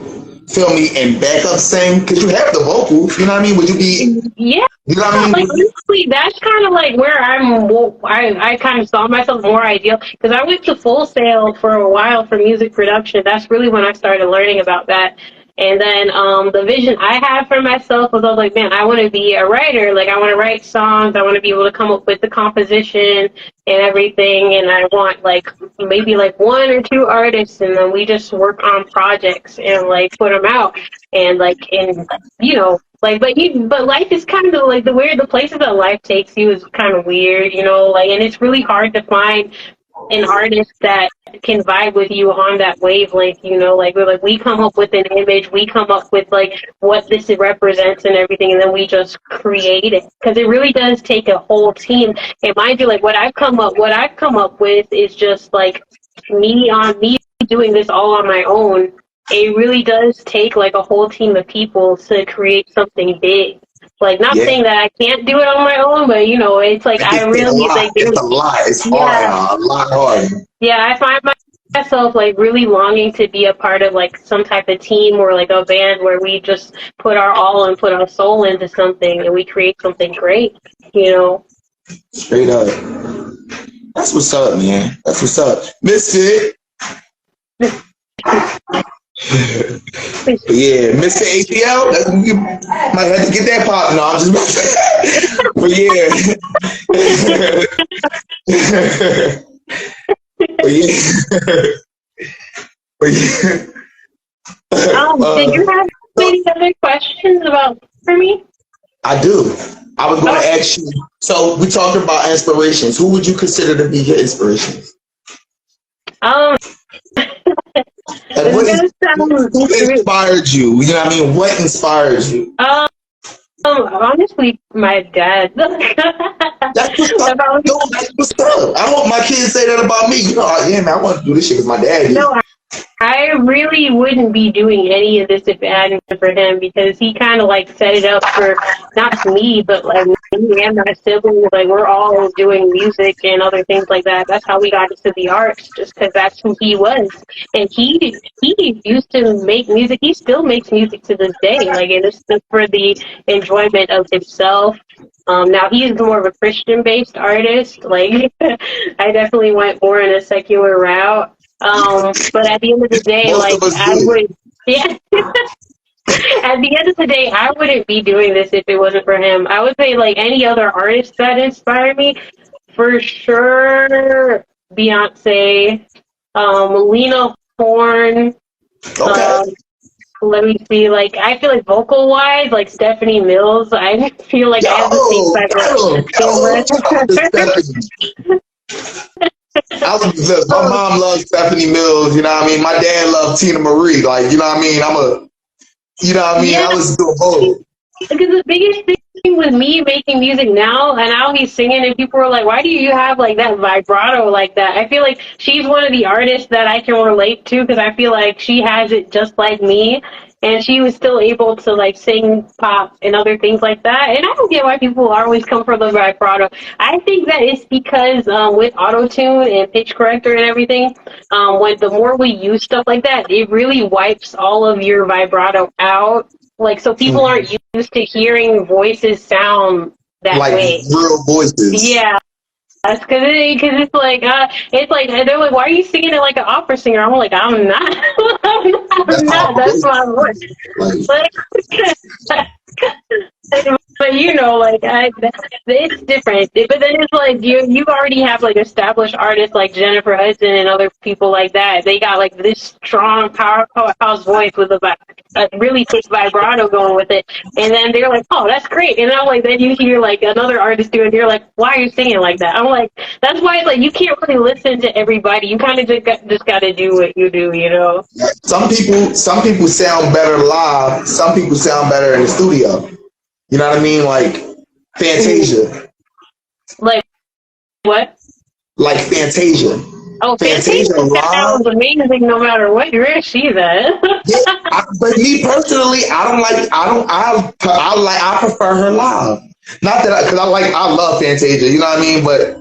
feel me, and backup sing? Because you have the vocals, you know what I mean? Would you be? Yeah. You know what I mean? Honestly, that's kind of where I kind of saw myself more ideal because I went to Full Sail for a while for music production. That's really when I started learning about that. And then the vision I have for myself was I was like, man, I want to be a writer. I want to write songs. I want to be able to come up with the composition and everything. And I want maybe one or two artists, and then we just work on projects and put them out. And but life is kind of the places that life takes you is kind of weird, and it's really hard to find an artist that can vibe with you on that wavelength, we come up with an image, we come up with what this represents and everything, and then we just create it because it really does take a whole team. And mind you, what I've come up with is just me doing this all on my own. It really does take a whole team of people to create something big. Saying that I can't do it on my own, but it's I really it's a lot. It's hard, a lot hard. Yeah, I find myself really longing to be a part of some type of team or a band where we just put our all and put our soul into something and we create something great. Straight up. That's what's up, man. That's what's up, Mysfit. Yeah, Mr. ATL, you might have to get that pop. No, I'm just but yeah. but yeah. but yeah. Did you have any other questions for me? I do. I was going to ask you. So we talked about inspirations. Who would you consider to be your inspirations? Like who inspired you? You know what I mean? What inspired you? Honestly, my dad. That's what's up. That's what's up. I hope my kids say that about me. You know, yeah, man, I want to do this shit because my dad did. No, I really wouldn't be doing any of this if it hadn't been for him, because he kind of like set it up for not me, but like me and my siblings. Like we're all doing music and other things like that. That's how we got into the arts, just because that's who he was. And he used to make music. He still makes music to this day. Like, and it's just for the enjoyment of himself. Now he's more of a Christian-based artist. Like I definitely went more in a secular route. But at the end of the day, like I would, yeah. At the end of the day, I wouldn't be doing this if it wasn't for him. I would say like any other artist that inspired me, for sure, Beyonce, Lena Horne. Okay. Let me see, like I feel like vocal wise, like Stephanie Mills. I feel like I have the same my mom loves Stephanie Mills, you know what I mean? My dad loved Tina Marie, like, you know what I mean? Yeah. I was doing both. Because the biggest thing with me making music now, and I'll be singing, and people are like, why do you have like that vibrato like that? I feel like she's one of the artists that I can relate to, because I feel like she has it just like me. And she was still able to like sing pop and other things like that. And I don't get why people always come for the vibrato. I think that it's because with auto-tune and pitch corrector and everything, when the more we use stuff like that, it really wipes all of your vibrato out. Like, so people aren't used to hearing voices sound that like way. Real voices. Yeah. That's because it's like they're like, why are you singing it like an opera singer? I'm like, I'm not. I'm not. That's my voice. But you know, like it's different. But then it's like you already have like established artists like Jennifer Hudson and other people like that. They got like this strong powerhouse voice with a really thick vibrato going with it, and then they're like, oh, that's great. And I'm like, then you hear like another artist do it, and you're like, why are you singing like that? I'm like, that's why it's like you can't really listen to everybody. You kind of just got to do what you do, you know. Some people sound better live. Some people sound better in the studio. You know what I mean? Like Fantasia. Like what? Like Fantasia. Oh, Fantasia sounds amazing no matter what where she's at. Yeah, but me personally, I prefer her live. Not that because I love Fantasia. You know what I mean? But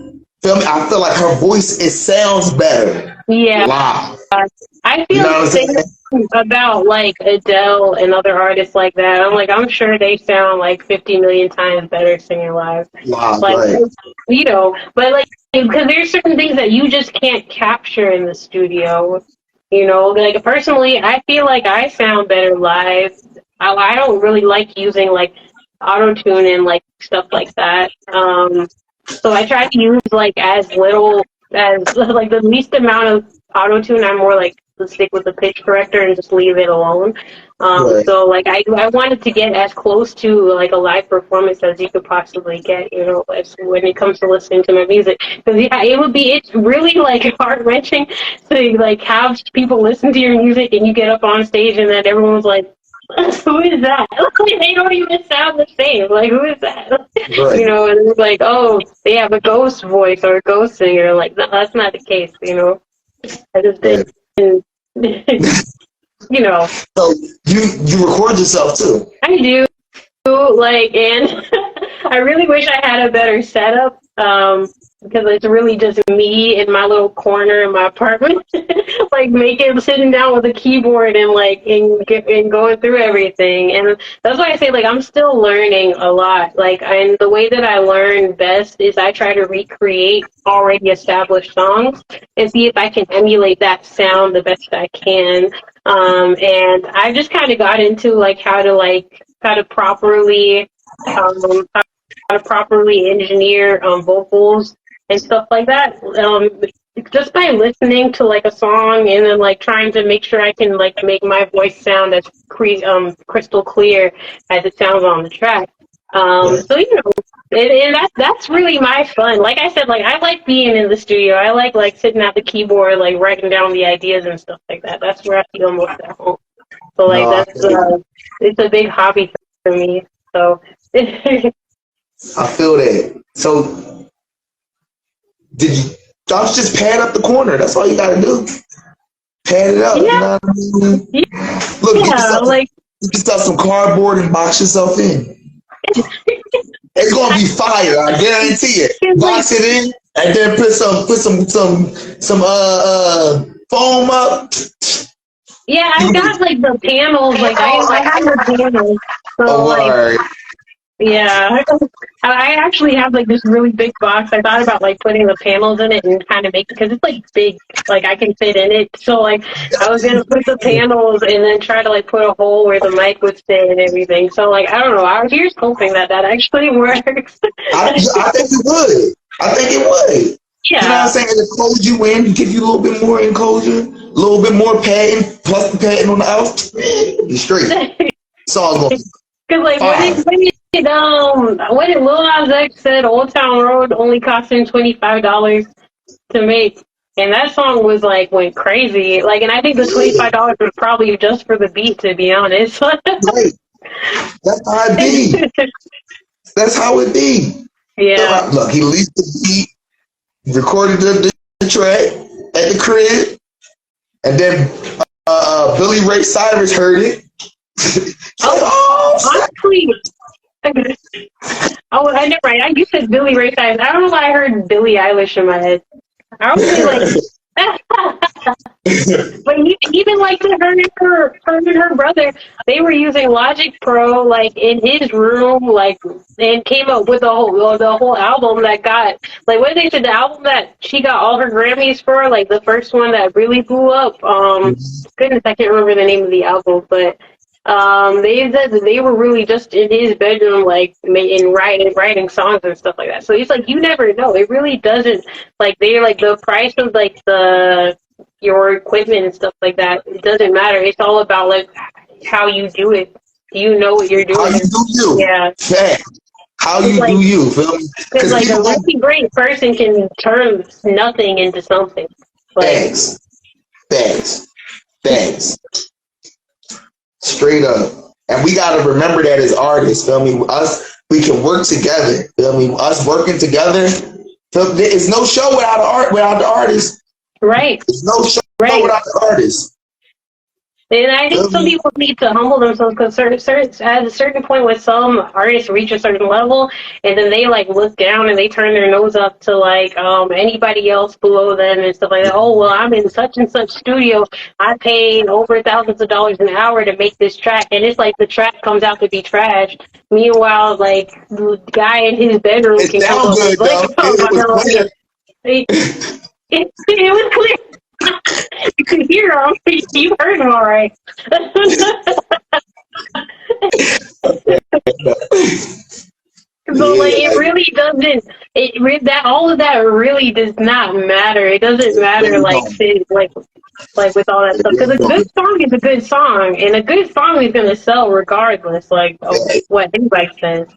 I feel like her voice, it sounds better. Yeah. Live. I feel the same about like Adele and other artists like that. I'm like, I'm sure they sound like 50 million times better singing live. Live, like, right. You know, but like, because there's certain things that you just can't capture in the studio. You know, like personally, I feel like I sound better live. I don't really like using like auto-tune and like stuff like that. So I try to use like as little as like the least amount of auto-tune. I'm more like to stick with the pitch corrector and just leave it alone. Right. So like I wanted to get as close to like a live performance as you could possibly get, you know, when it comes to listening to my music. Because yeah, it's really like heart-wrenching to like have people listen to your music and you get up on stage and then everyone's like, who is that? They don't even sound the same. Like, who is that? Right. You know, and it's like, oh, they have a ghost voice or a ghost singer. Like, no, that's not the case, you know. I just didn't, you know. So you record yourself too? I do. Like, and I really wish I had a better setup. because it's really just me in my little corner in my apartment, like sitting down with a keyboard and and going through everything. And that's why I say like I'm still learning a lot. Like, and the way that I learn best is I try to recreate already established songs and see if I can emulate that sound the best I can. And I just kind of got into like how to properly engineer vocals and stuff like that. Just by listening to like a song and then like trying to make sure I can like make my voice sound as crystal clear as it sounds on the track. So and that's really my fun. Like I said, like I like being in the studio. I like sitting at the keyboard, like writing down the ideas and stuff like that. That's where I feel most at home. So like it's a big hobby for me. So. I feel that. So, don't just pad up the corner. That's all you gotta do. Pad it up. Yeah. You know what I mean? Yeah. Look, get yourself some cardboard and box yourself in. It's gonna be fire. I guarantee it. Box it in, and then put some foam up. Yeah, I got like the panels. Like I have the panels. So like. Yeah, I actually have like this really big box. I thought about like putting the panels in it and kind of make, because it's like big, like I can fit in it. So like I was gonna put the panels and then try to like put a hole where the mic would stay and everything. So like I don't know. I was just hoping that actually works. I think it would. I think it would. Yeah. You know what I'm saying? It close you in, give you a little bit more enclosure, a little bit more padding, plus the padding on the outside. You're straight. It's all going. Because like when Lil Nas X said Old Town Road only cost him $25 to make, and that song was like went crazy. Like, and I think the $25 was probably just for the beat, to be honest. Right. That's how it be. That's how it be. Yeah. Look, he released the beat, recorded the track at the crib, and then Billy Ray Cyrus heard it. Honestly, I never. You said Billy Ray Cyrus. I don't know why I heard Billie Eilish in my head. I was like, but even like her and her brother, they were using Logic Pro like in his room, like, and came up with the whole album that got like what they said, the album that she got all her Grammys for, like the first one that really blew up. Goodness, I can't remember the name of the album, but. They said that they were really just in his bedroom, like writing songs and stuff like that. So it's like you never know. It really doesn't like they're like the price of like your equipment and stuff like that. It doesn't matter. It's all about like how you do it. Do you know what you're doing? How you do you? Yeah. How you do you? Feel me? Because like a really great person can turn nothing into something. Thanks. Straight up. And we gotta remember that as artists, feel me? We can work together, feel me? Us working together, there's no show without the artist. Right. There's no show without the artist. And I think some people need to humble themselves, because at a certain point when some artists reach a certain level, and then they like look down and they turn their nose up to like anybody else below them and stuff like that. Oh well, I'm in such and such studio. I paid over thousands of dollars an hour to make this track, and it's like the track comes out to be trash. Meanwhile, like the guy in his bedroom can come up with it was clear. You could hear him. You heard him all right. But like, it really doesn't. All of that really does not matter. It doesn't matter like with all that stuff, because a good song is a good song, and a good song is gonna sell regardless, like of what anybody says.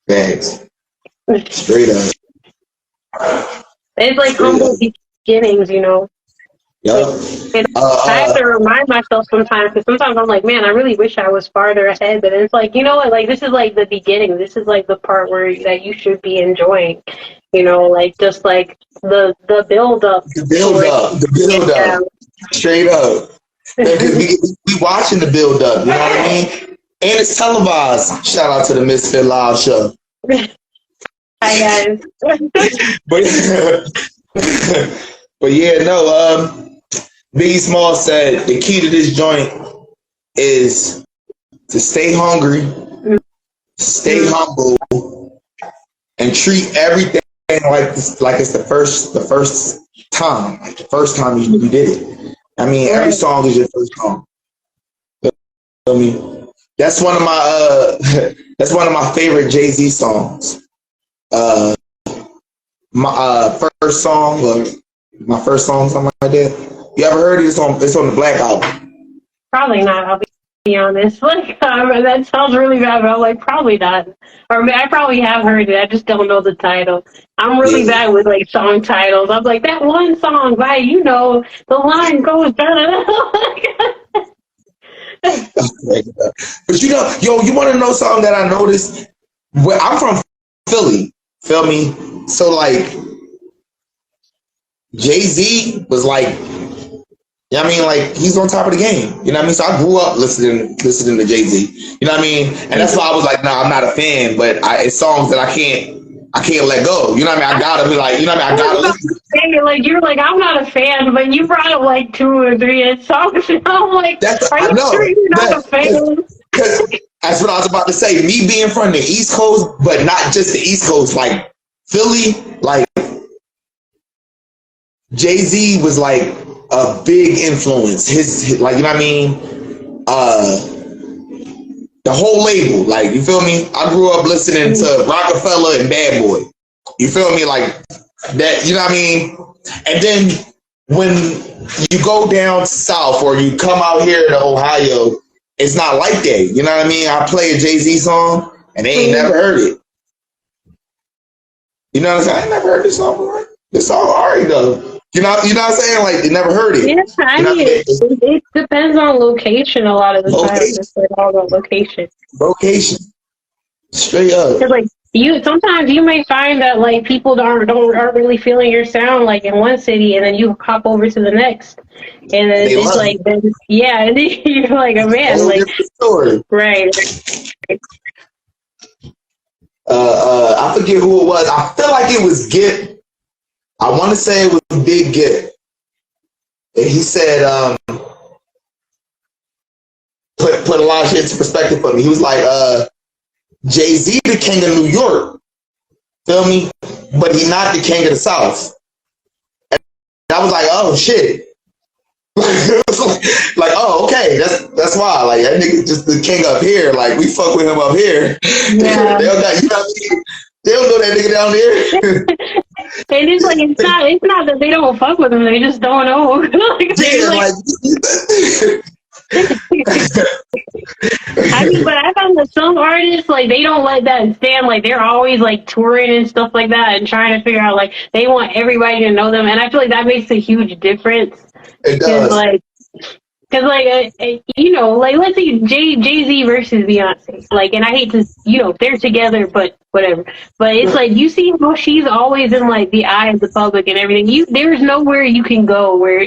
Thanks. Straight up. It's like humble beginnings, you know. Yep. And I have to remind myself sometimes, because sometimes I'm like, man, I really wish I was farther ahead. But it's like, you know what? Like, this is like the beginning. This is like the part that you should be enjoying. You know, like just like the build up. The build up. Straight up. Because we watching the build up. You know what I mean? And it's televised. Shout out to the Mysfit Live show. Hi guys. But but yeah, no. Biggie Small said the key to this joint is to stay hungry, stay humble, and treat everything like it's the first time, like the first time you did it. I mean, every song is your first song. You feel me? That's one of my that's one of my favorite Jay-Z songs. My first song, or my first song, something like that. You ever heard it? It's on the Black album. Probably not. I'll be honest. Like that sounds really bad, but I'm like probably not. Or I probably have heard it. I just don't know the title. I'm really bad with like song titles. I'm like that one song, right? You know, the line goes down. But you know, you want to know something that I noticed? Well, I'm from Philly, feel me? So like, Jay-Z was like, you know what I mean? Like, he's on top of the game. You know what I mean? So I grew up listening to Jay-Z. You know what I mean? And that's why I was like, nah, I'm not a fan, but it's songs that I can't let go. You know what I mean? I gotta be like, you know what I mean? I gotta listen. Like you're like, I'm not a fan, but you brought up like 2 or 3 songs, and I'm like, are you sure you're not a fan? Because that's what I was about to say. Me being from the East Coast, but not just the East Coast, like Philly, like Jay-Z was like a big influence. His like, you know what I mean? The whole label, like, you feel me? I grew up listening to Rockefeller and Bad Boy. You feel me? Like that, you know what I mean? And then when you go down south or you come out here to Ohio, it's not like that. You know what I mean? I play a Jay-Z song and they ain't never heard it. You know what I'm saying? I ain't never heard this song before. This song alright though. You know what I'm saying? Like, they never heard it. Yeah, I mean, it depends on location a lot of the time. It's like all about location. Location. Straight up. Like sometimes you may find that like people aren't really feeling your sound like in one city, and then you hop over to the next, and then it's like, and then you're like, oh man, like story. Right. I forget who it was. I feel like it was Gip. I want to say it was Big Gip. And he said, put a lot of shit into perspective for me. He was like, Jay-Z the king of New York, feel me? But he not the king of the South. And I was like, oh shit. Like, oh, okay, that's why. Like, that nigga just the king up here. Like, we fuck with him up here. Yeah. They don't got, you know what I mean? They don't know that nigga down there. And it's like it's not that they don't fuck with him, they just don't know. I mean, but I found that some artists, like, they don't let that stand. Like, they're always like touring and stuff like that and trying to figure out, like, they want everybody to know them, and I feel like that makes a huge difference. It does. Because, like, you know, like, let's say Jay-Z versus Beyonce. Like, and I hate to, you know, they're together, but whatever. But it's like, you see how she's always in, like, the eye of the public and everything. There's nowhere you can go where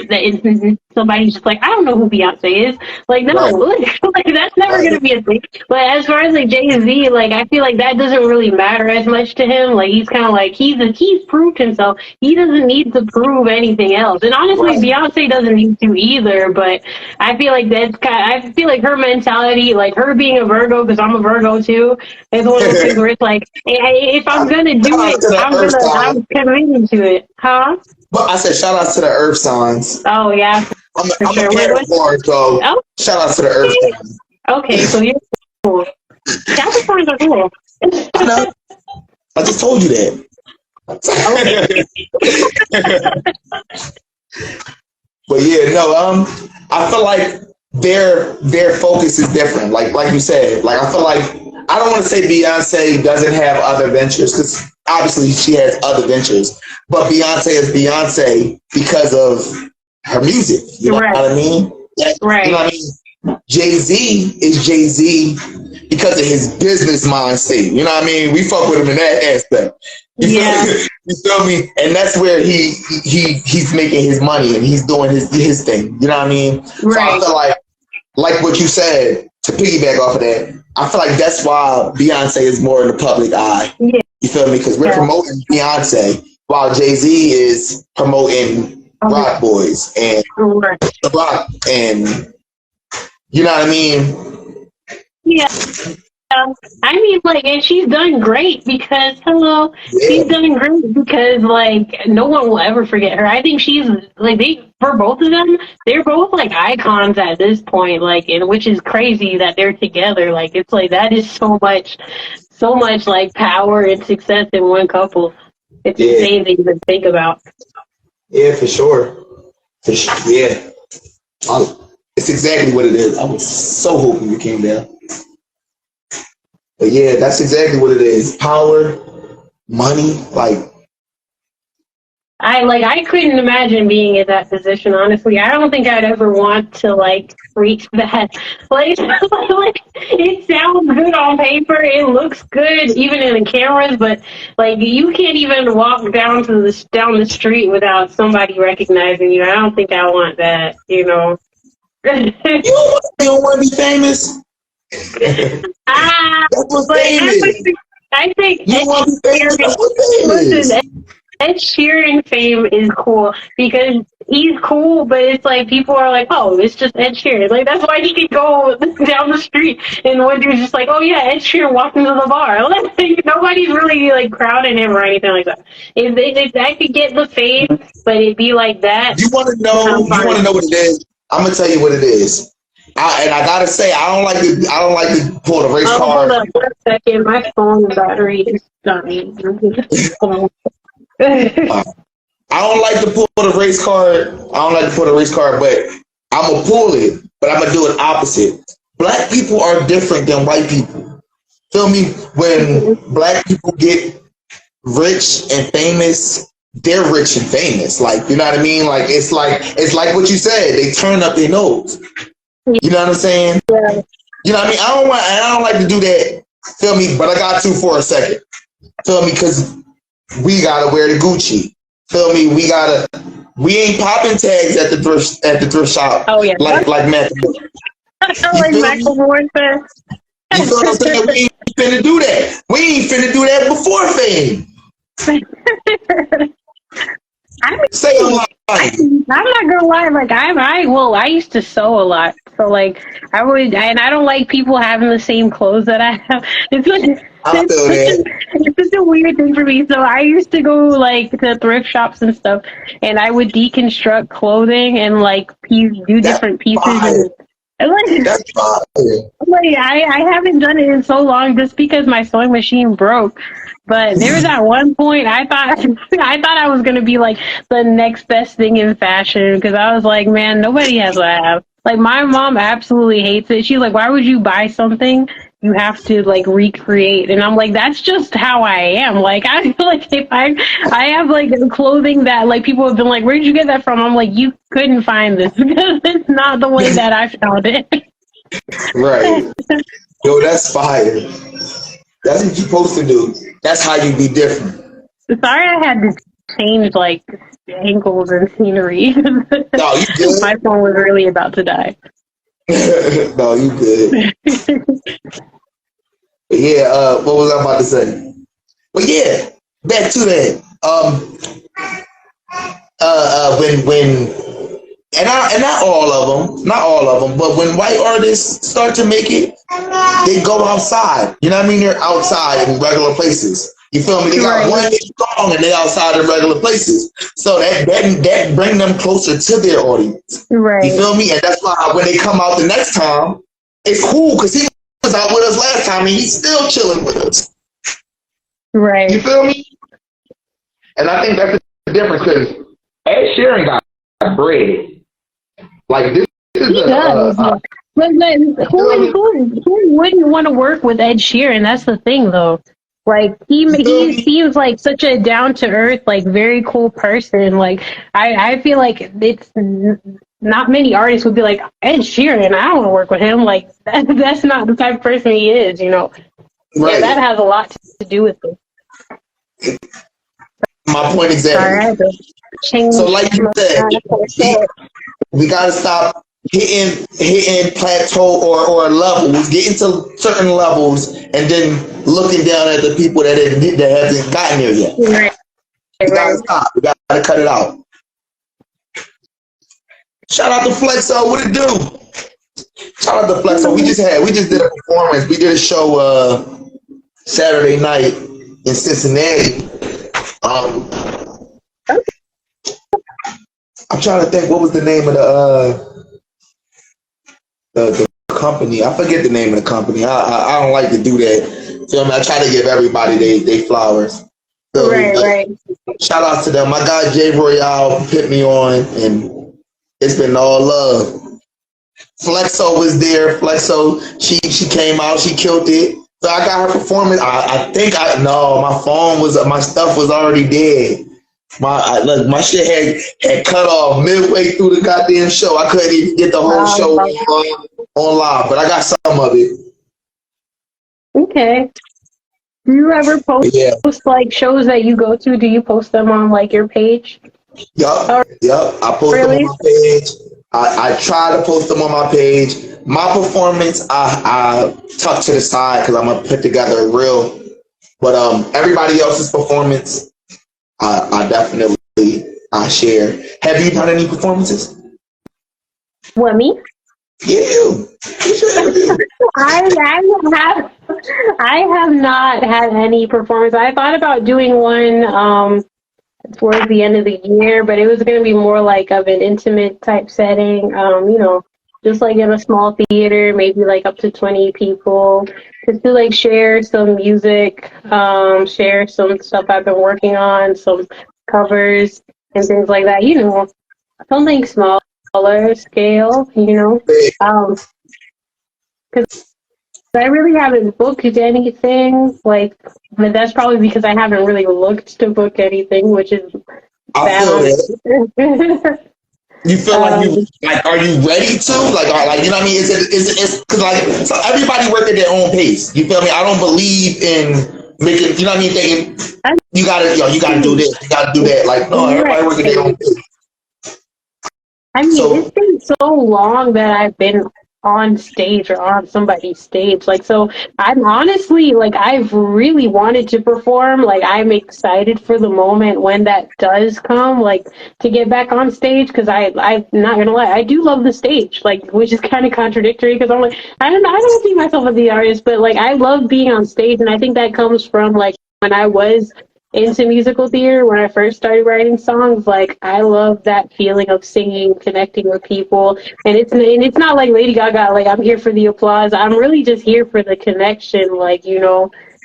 somebody's just like, I don't know who Beyonce is. Like, no, like that's never going to be a thing. But as far as, like, Jay-Z, like, I feel like that doesn't really matter as much to him. Like, he's kind of like, he's proved himself. He doesn't need to prove anything else. And honestly, Beyonce doesn't need to either, but I feel like I feel like her mentality, like her being a Virgo, because I'm a Virgo too, is one of those things where it's like, if I'm gonna do it, I'm committing to it, huh? But I said, shout out to the Earth signs. Oh yeah, I'm a Capricorn, so shout out to the Earth signs. Okay, so you're cool. Capricorns are cool. I know. I just told you that. But yeah, no, I feel like their focus is different. Like you said, like I feel like I don't want to say Beyonce doesn't have other ventures, because obviously she has other ventures, but Beyonce is Beyonce because of her music. You know what I mean? Right. You know what I mean? Jay-Z is Jay-Z because of his business mindset. You know what I mean? We fuck with him in that aspect. You feel me? And that's where he's making his money and he's doing his thing. You know what I mean? So I feel like what you said, to piggyback off of that, I feel like that's why Beyonce is more in the public eye. Yeah. You feel me? Because we're promoting Beyonce while Jay-Z is promoting Rock Boys and The Rock, and you know what I mean? Yeah. I mean, like, and she's done great because, she's done great because, like, no one will ever forget her. I think she's, like, for both of them, they're both, like, icons at this point, like, and which is crazy that they're together. Like, it's like, that is so much, like, power and success in one couple. It's insane to even think about. Yeah, for sure. Yeah. It's exactly what it is. I was so hoping you came down. But yeah, that's exactly what it is. Power, money, like. I couldn't imagine being in that position, honestly. I don't think I'd ever want to, like, reach that. Like, it sounds good on paper. It looks good, even in the cameras, but, like, you can't even walk down the street without somebody recognizing you. I don't think I want that, you know. You don't want to be famous? That's what's famous. I think you want to be famous? That's what's famous. Listen, Ed Sheeran fame is cool because he's cool, but it's like people are like, oh, it's just Ed Sheeran. Like, that's why he could go down the street and one dude's just like, oh yeah, Ed Sheeran walked into the bar. Like, nobody's really like crowding him or anything like that. If I could get the fame, but it'd be like that. You want to know? You want to know what it is? I'm gonna tell you what it is. I gotta say, I don't like to pull the race card. Hold on 1 second. My phone battery is dying. I don't like to pull the race card. But I'm gonna pull it. But I'm gonna do it opposite. Black people are different than white people. Feel me? When black people get rich and famous, they're rich and famous. Like, you know what I mean? Like, it's like what you said. They turn up their nose. You know what I'm saying? Yeah. You know what I mean? I don't like to do that. Feel me? But I got to for a second. Feel me? Because we gotta wear the Gucci. Feel me? We ain't popping tags at the thrift shop. Oh yeah. Like Mac. Like Macklemore said. You feel what I'm saying? We ain't finna do that. We ain't finna do that before fame. Say a lot. I'm not gonna lie, like I used to sew a lot, so like I would, and I don't like people having the same clothes that I have. It's such a weird thing for me. So I used to go like to thrift shops and stuff, and I would deconstruct clothing and like do different pieces. That's fine. Like I haven't done it in so long just because my sewing machine broke. But there was at one point I thought I was gonna be like the next best thing in fashion because I was like, man, nobody has what I have. Like my mom absolutely hates it. She's like, why would you buy something you have to like recreate? And I'm like, that's just how I am. Like I feel like if I have like clothing that like people have been like, where did you get that from? I'm like, you couldn't find this because it's not the way that I found it. Right. Yo, that's fire. That's what you're supposed to do. That's how you be different. Sorry I had to change like angles and scenery. No, you good. My phone was really about to die. No, you good. Yeah, what was I about to say? But yeah, back to that. And not all of them, but when white artists start to make it, they go outside. You know what I mean? They're outside in regular places. You feel me? They got one hit song and they outside in regular places. So that bring them closer to their audience. Right. You feel me? And that's why when they come out the next time, it's cool because he was out with us last time and he's still chilling with us. Right. You feel me? And I think that's the difference because Ed Sheeran got bread. Like this is who wouldn't want to work with Ed Sheeran? That's the thing, though. Like he seems like such a down to earth, like very cool person. Like I feel like it's not many artists would be like Ed Sheeran. I don't want to work with him. Like that's not the type of person he is. You know. Right. Yeah, that has a lot to do with it. My point exactly. All right, so like you said, we gotta stop hitting plateau or levels, getting to certain levels, and then looking down at the people that hasn't gotten there yet. Right. We gotta stop. We gotta cut it out. Shout out to Flexo. What it do? Shout out to Flexo. We just did a performance. We did a show Saturday night in Cincinnati. I'm trying to think, what was the name of the company? I forget the name of the company. I don't like to do that. Feel me? I try to give everybody they flowers. So, Right. Shout out to them. My guy Jay Royale put me on, and it's been all love. Flexo was there. Flexo, she came out, she killed it. So I got her performance. My stuff was already dead. My shit had cut off midway through the goddamn show. I couldn't even get the whole show on live, but I got some of it. Okay. Do you ever post like shows that you go to? Do you post them on like your page? Yup. I post them on my page. I try to post them on my page. My performance, I tuck to the side because I'm gonna put together a reel. But everybody else's performance, I definitely share. Have you done any performances? What, me? You. I have not had any performance. I thought about doing one towards the end of the year, but it was going to be more like of an intimate type setting. Just like in a small theater, maybe like up to 20 people, just to like share some music, share some stuff I've been working on, some covers and things like that. Something smaller scale. Because I really haven't booked anything, but that's probably because I haven't really looked to book anything, which is bad. You feel like are you ready to? Like, you know what I mean? It's because so everybody work at their own pace. You feel me? I don't believe in making, you know what I mean, thinking you gotta do this, you gotta do that. Like, no, everybody work at their own pace. I mean, it's been so long that I've been on stage or on somebody's stage. So I'm honestly, I've really wanted to perform. I'm excited for the moment when that does come, to get back on stage, because I'm not gonna lie, I do love the stage, which is kind of contradictory, because I'm I don't see myself as the artist, but I love being on stage, and I think that comes from when I was into musical theater, when I first started writing songs. I love that feeling of singing, connecting with people, and it's not like Lady Gaga, I'm here for the applause. I'm really just here for the connection.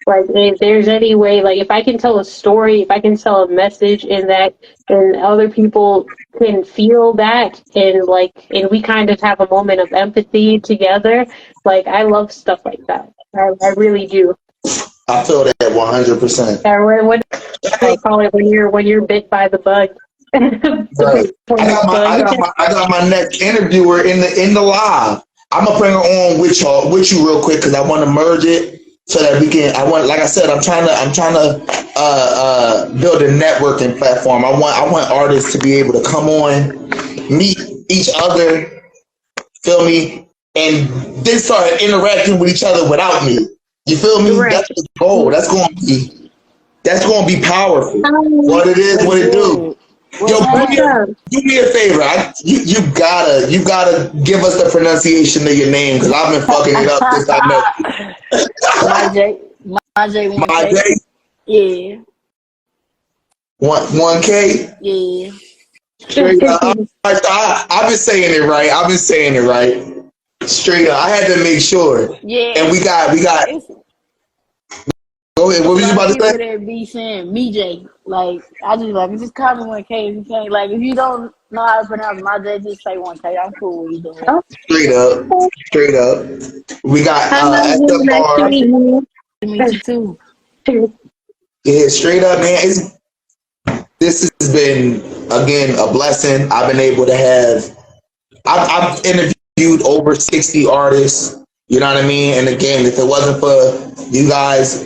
If there's any way, if I can tell a story, if I can tell a message in that, and other people can feel that, and we kind of have a moment of empathy together, I love stuff like that. I really do. I feel that 100%. What they call it when you're bit by the bug. Right. I got my next interviewer in the live. I'm gonna bring her on with you real quick, because I want to merge it so that we can. Like I said, I'm trying to build a networking platform. I want artists to be able to come on, meet each other, feel me, and then start interacting with each other without me. You feel me? Right. That's the goal. That's gonna be powerful. What it is, what it do. Yo, do me a favor. You gotta give us the pronunciation of your name, because I've been fucking it up since I know. My J. Yeah. 1K. Yeah. Straight up. I've been saying it right. Straight up. I had to make sure. Yeah. And we got. Go ahead. What were you about to say? There be saying BJ. I just call me 1K. If you can't, if you don't know how to pronounce my J, just say 1K. I'm cool with you doing it. Straight up. We got SMR. Me too. Yeah, straight up, man. This has been, again, a blessing. I've been able to have. I've interviewed over 60 artists. You know what I mean? And again, if it wasn't for you guys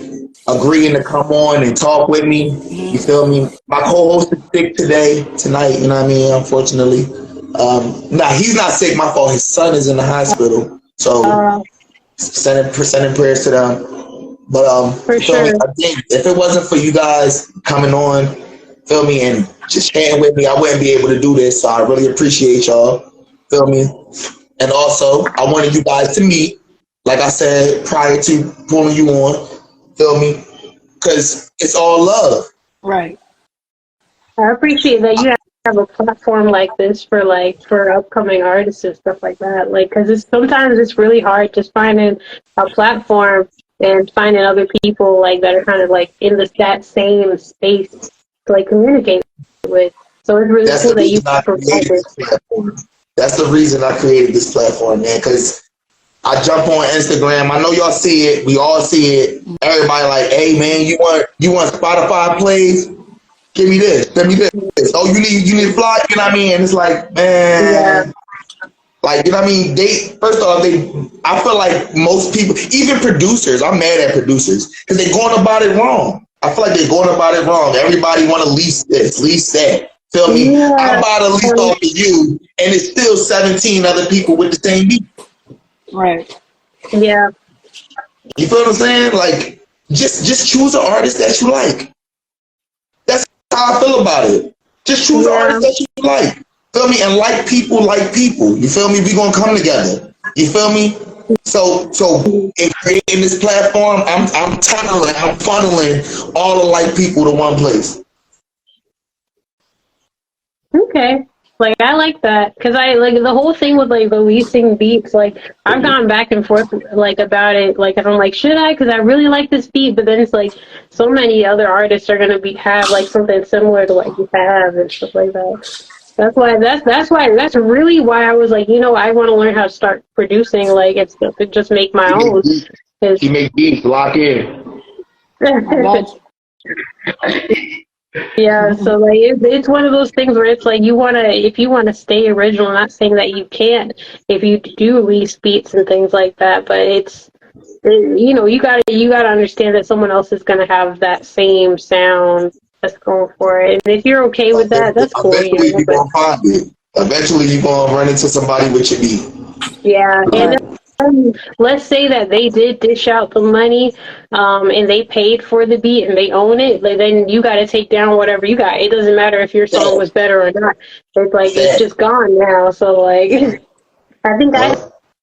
agreeing to come on and talk with me, you feel me? My co-host is sick tonight, you know what I mean, unfortunately. Nah, he's not sick. My fault. His son is in the hospital. So sending prayers to them. But For feel me? sure. I think if it wasn't for you guys coming on, feel me, and just sharing with me, I wouldn't be able to do this. So I really appreciate y'all. Feel me? And also, I wanted you guys to meet, like I said prior to pulling you on. Feel me? Because it's all love. Right. I appreciate that you have a platform like this for upcoming artists and stuff like that. Like, because sometimes it's really hard just finding a platform and finding other people like that are kind of like in that same space to like communicate with. So it's really cool that you provide this. That's the reason I created this platform, man. Because I jump on Instagram. I know y'all see it. We all see it. Everybody like, hey man, you want Spotify plays? Give me this. Send me this. Oh, you need a fly? You know what I mean? And it's like, man, like, you know what I mean? I feel like most people, even producers, I'm mad at producers because they're going about it wrong. I feel like they're going about it wrong. Everybody want to lease this, lease that. Feel me? Yeah. I bought a lease off of you, and it's still 17 other people with the same beat. Right. Yeah. You feel what I'm saying? Like, just choose an artist that you like. That's how I feel about it. Just choose an artist that you like. Feel me? And like people like people. You feel me? We gonna come together. You feel me? So in creating this platform, I'm funneling all the like people to one place. Okay. Like, I like that, because I like the whole thing with like releasing beats. Like, I've gone back and forth like about it. Like, I'm like, should I? Because I really like this beat, but then it's like so many other artists are gonna have like something similar to what you have and stuff like that. That's really why I was like, I want to learn how to start producing like and stuff and just make my own. You make beats, lock in. Yeah, so like it's one of those things where it's like if you wanna stay original. I'm not saying that you can't if you do release beats and things like that, but you gotta understand that someone else is gonna have that same sound that's going for it. And if you're okay with that, that's cool. Eventually you're gonna find it. Eventually you're gonna run into somebody with your beat. Yeah, and let's say that they did dish out the money, and they paid for the beat and they own it. Like, then you got to take down whatever you got. It doesn't matter if your song was better or not. It's like it's just gone now. So like, I think I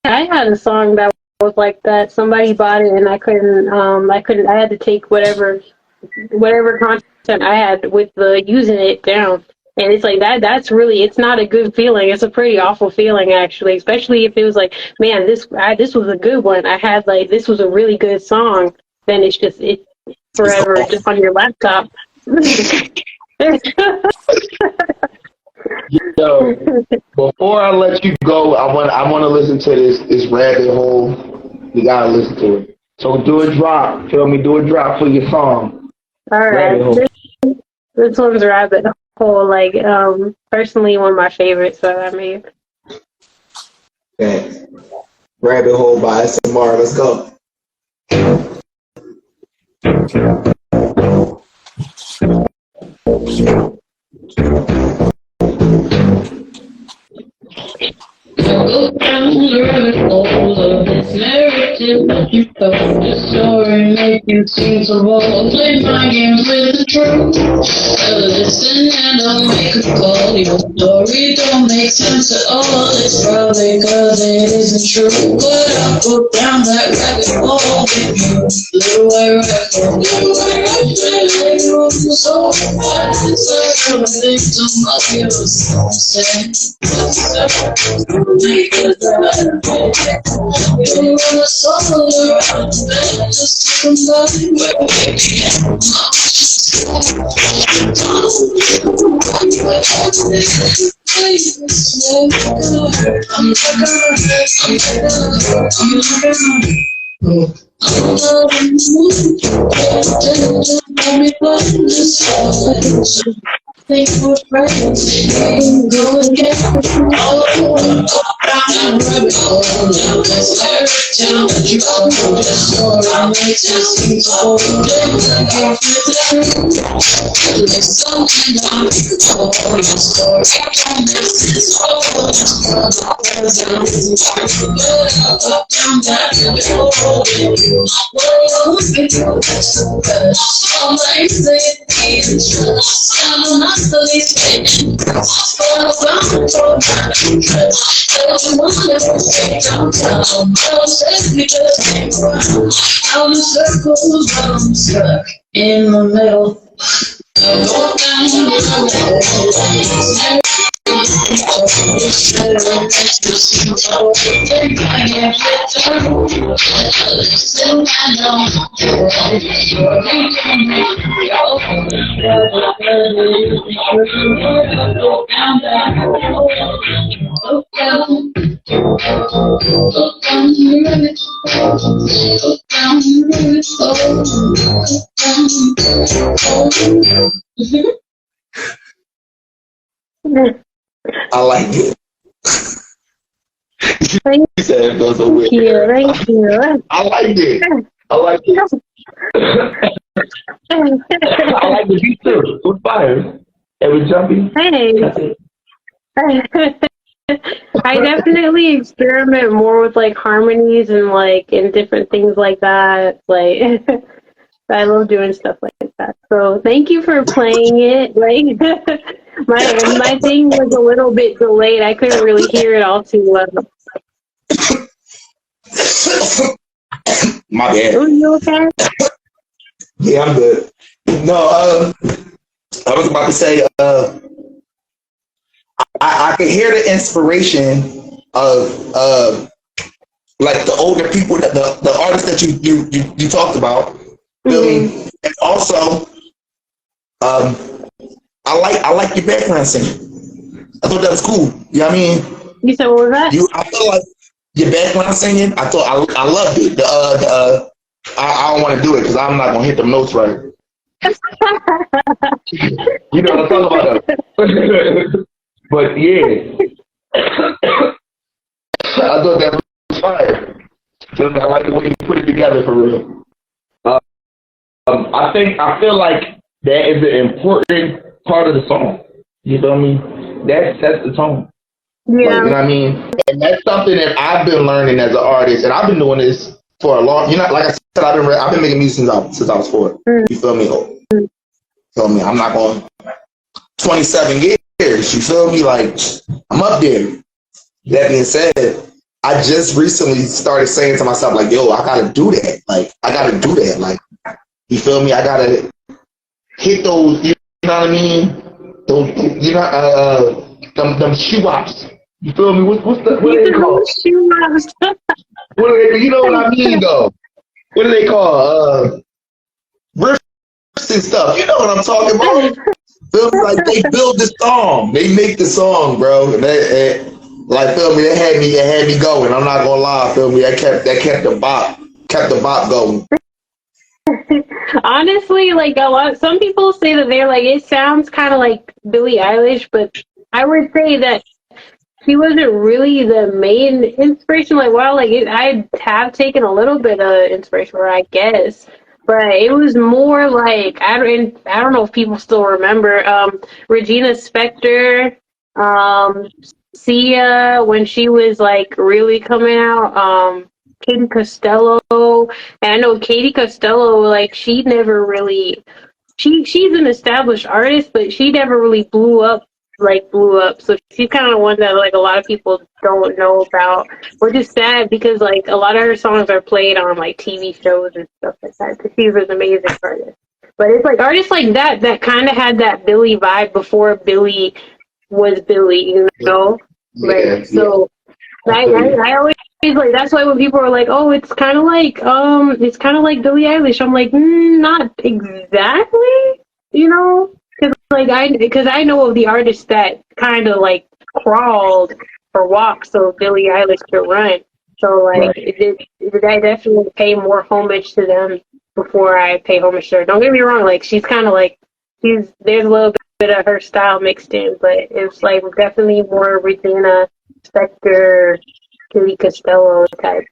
had a song that was like that. Somebody bought it and I couldn't. I had to take whatever content I had with the using it down. And it's like that's really, it's not a good feeling. It's a pretty awful feeling, actually, especially if it was like, man, this was a good one. I had like, this was a really good song. Then it's forever just on your laptop. Yo, before I let you go, I want to listen to this rabbit hole. You gotta listen to it. So do a drop. Feel me? Do a drop for your song. All right. This one's Rabbit Hole, like, personally one of my favorites that I made. Okay. Rabbit Hole by SMR. Let's go. Go down the rabbit hole of this narrative that you told. This story making scenes of all. Play my games with the truth. Listen and I'll make a call. Your story don't make sense at all. It's probably cause it isn't true. But I'll go down that rabbit hole with you. Little white rabbit hole. Little white rabbit hole. So bad inside of a victim of your sin. Make it right. You wanna solve around bed, just somebody where we can. think we're friends. Ain't gonna get all around the rabbit hole. Now let's tell you all the story makes it seem so good. I can't get the truth. There's something I'm for the story. This is all the story. Up, down, back, and forth. Whoa, all I say is trust. I'm not the least thing. I'm in circles, but I'm stuck in the middle. I walk down the road. I like it. Thank You said it feels so weird. you. Thank you. I like it. I like it. I like the beat too. It was fire. It was jumpy. Hey. I definitely experiment more with like harmonies and like and different things like that. Like I love doing stuff like that. So thank you for playing it. Like my thing was a little bit delayed. I couldn't really hear it all too well. My bad. Are you okay? Yeah, I'm good. No, I was about to say, I can hear the inspiration of like the older people, that the artists that you talked about. Feel me? And also, I like your background singing. I thought that was cool. You know what I mean? You said what was that? I feel like your background singing. I thought I loved it. I don't want to do it because I'm not gonna hit them notes right. You know what I'm talking about, though. But yeah, I thought that was fire. I like the way you put it together for real. I feel like that is an important part of the song. You feel me? That sets the tone. Yeah. Like, you know what I mean? And that's something that I've been learning as an artist, and I've been doing this for a long. You know, like I said, I've been making music since I was 4. You feel me? You feel me? I'm not going 27 years. You feel me? Like I'm up there. That being said, I just recently started saying to myself, like, yo, I gotta do that. Like, I gotta do that. Like, you feel me? I gotta hit those. You know what I mean? Those, you know, them shoe ops. You feel me? What are they called? Shoe ops. What are they? You know what I mean, though. What do they call? Riffs and stuff. You know what I'm talking about? Feel me? Like they build the song, they make the song, bro. And like feel me, it had me going. I'm not gonna lie, feel me. That kept the bop going. Honestly, like some people say that they're like it sounds kind of like Billie Eilish, but I would say that she wasn't really the main inspiration. Like, well, like I have taken a little bit of inspiration, I guess, but it was more like I don't know if people still remember Regina Spektor, Sia when she was like really coming out. Katie Costello, and I know Katie Costello, like she never really, she's an established artist, but she never really blew up. So she's kind of one that like a lot of people don't know about, which is sad because like a lot of her songs are played on like TV shows and stuff like that. Because she's an amazing artist. But it's like artists like that kind of had that Billie vibe before Billie was Billie, you know? Yeah, so I always like that's why when people are like, oh, it's kind of like Billie Eilish, I'm like, not exactly, you know, because I know of the artists that kind of like crawled or walked so Billie Eilish could run. So like, I definitely pay more homage to them before I pay homage to her. Don't get me wrong, like she's kind of like there's a little bit of her style mixed in, but it's like definitely more Regina Spektor, Kelly Costello type.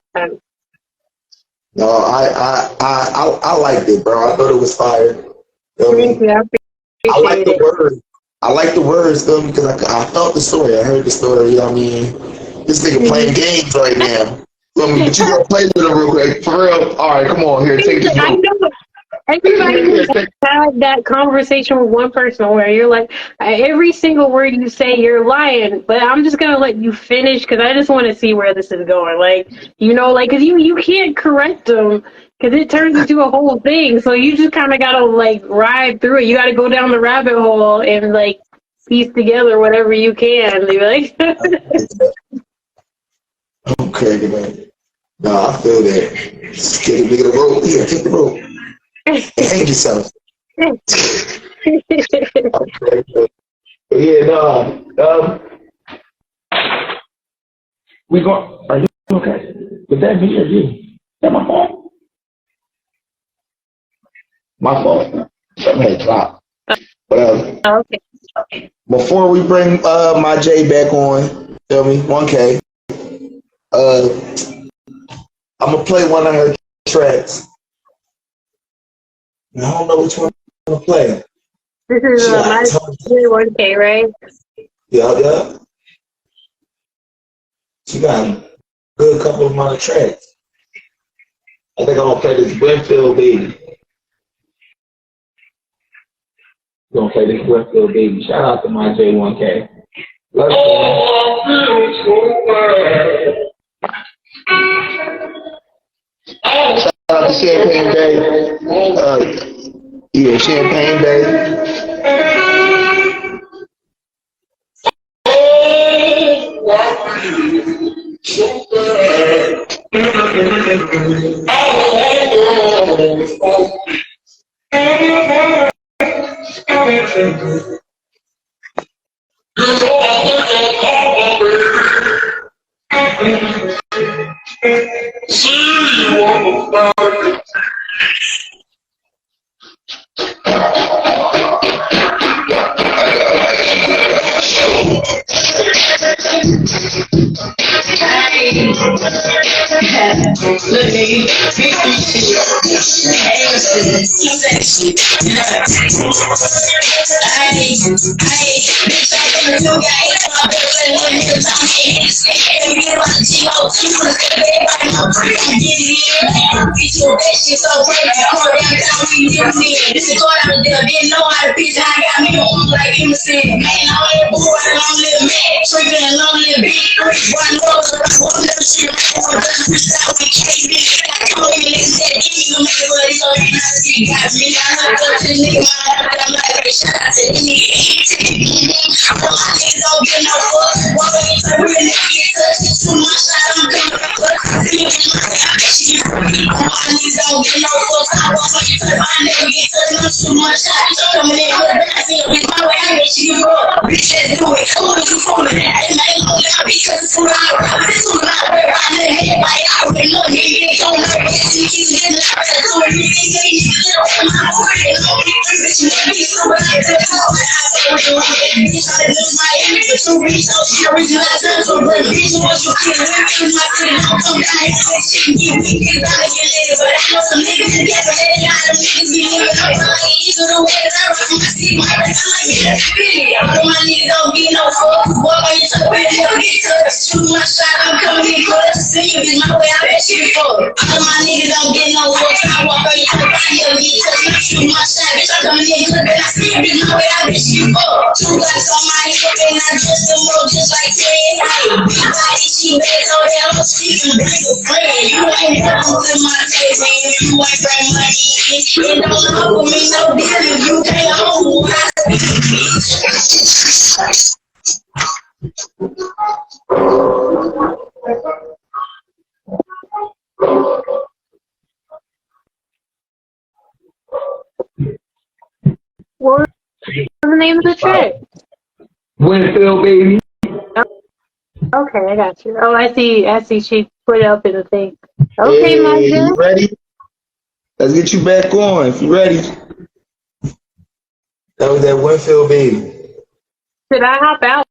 No, I liked it, bro. I thought it was fire. Thank you. I like the words. I like the words, though, because I felt the story. I heard the story. You know what I mean? This nigga playing games right now. But you gotta play with him real quick. For real. All right, come on here. Take this note. Everybody had that conversation with one person where you're like, every single word you say, you're lying, but I'm just going to let you finish because I just want to see where this is going. Like, you know, like, because you can't correct them because it turns into a whole thing. So you just kind of got to, like, ride through it. You got to go down the rabbit hole and, like, piece together whatever you can. Be like, I'm cracking man. No, I feel that. Just get the rope. Yeah, take the rope. Hang yourself. Okay. Yeah, no. We go. Are you okay? Was that me or you? Is that my fault? My fault. Something had dropped. Whatever. okay. Before we bring my J back on, feel me? 1K. I'm gonna play one of her tracks. I don't know which one I'm gonna play. This is my 1K, right? Yeah. She got a good couple of my tracks. I think I'm gonna play this Winfield Baby. We're gonna play this Winfield Baby. Shout out to my J1K. Love Shout out to Champagne Day. Yeah, Champagne Day. What was the name of the track? Winfield Baby. Okay, I got you. Oh, I see. She put it up in the thing. Okay, my Hey, girl. you ready? Let's get you back on if you ready. That was that Winfield baby. Should I hop out?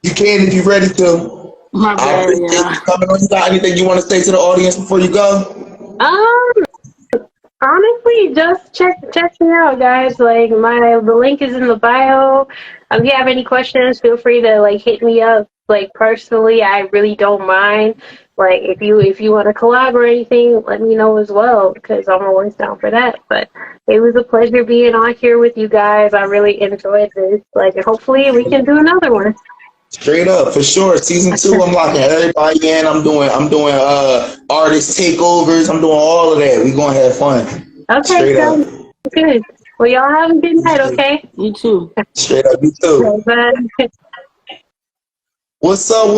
You can if you're ready to. My I bad, appreciate you yeah. coming on. You got anything you want to say to the audience before you go? Honestly, just check me out, guys. Like the link is in the bio. If you have any questions, feel free to like hit me up. Like personally, I really don't mind. Like if you want to collab or anything, let me know as well because I'm always down for that. But it was a pleasure being on here with you guys. I really enjoyed this. Like hopefully we can do another one. Straight up, for sure. Season 2, I'm locking everybody in. I'm doing artist takeovers. I'm doing all of that. We gonna have fun. Okay, Straight up. good. Well, y'all have a good night. Okay. You too. Straight up, you too. Bye. What's up?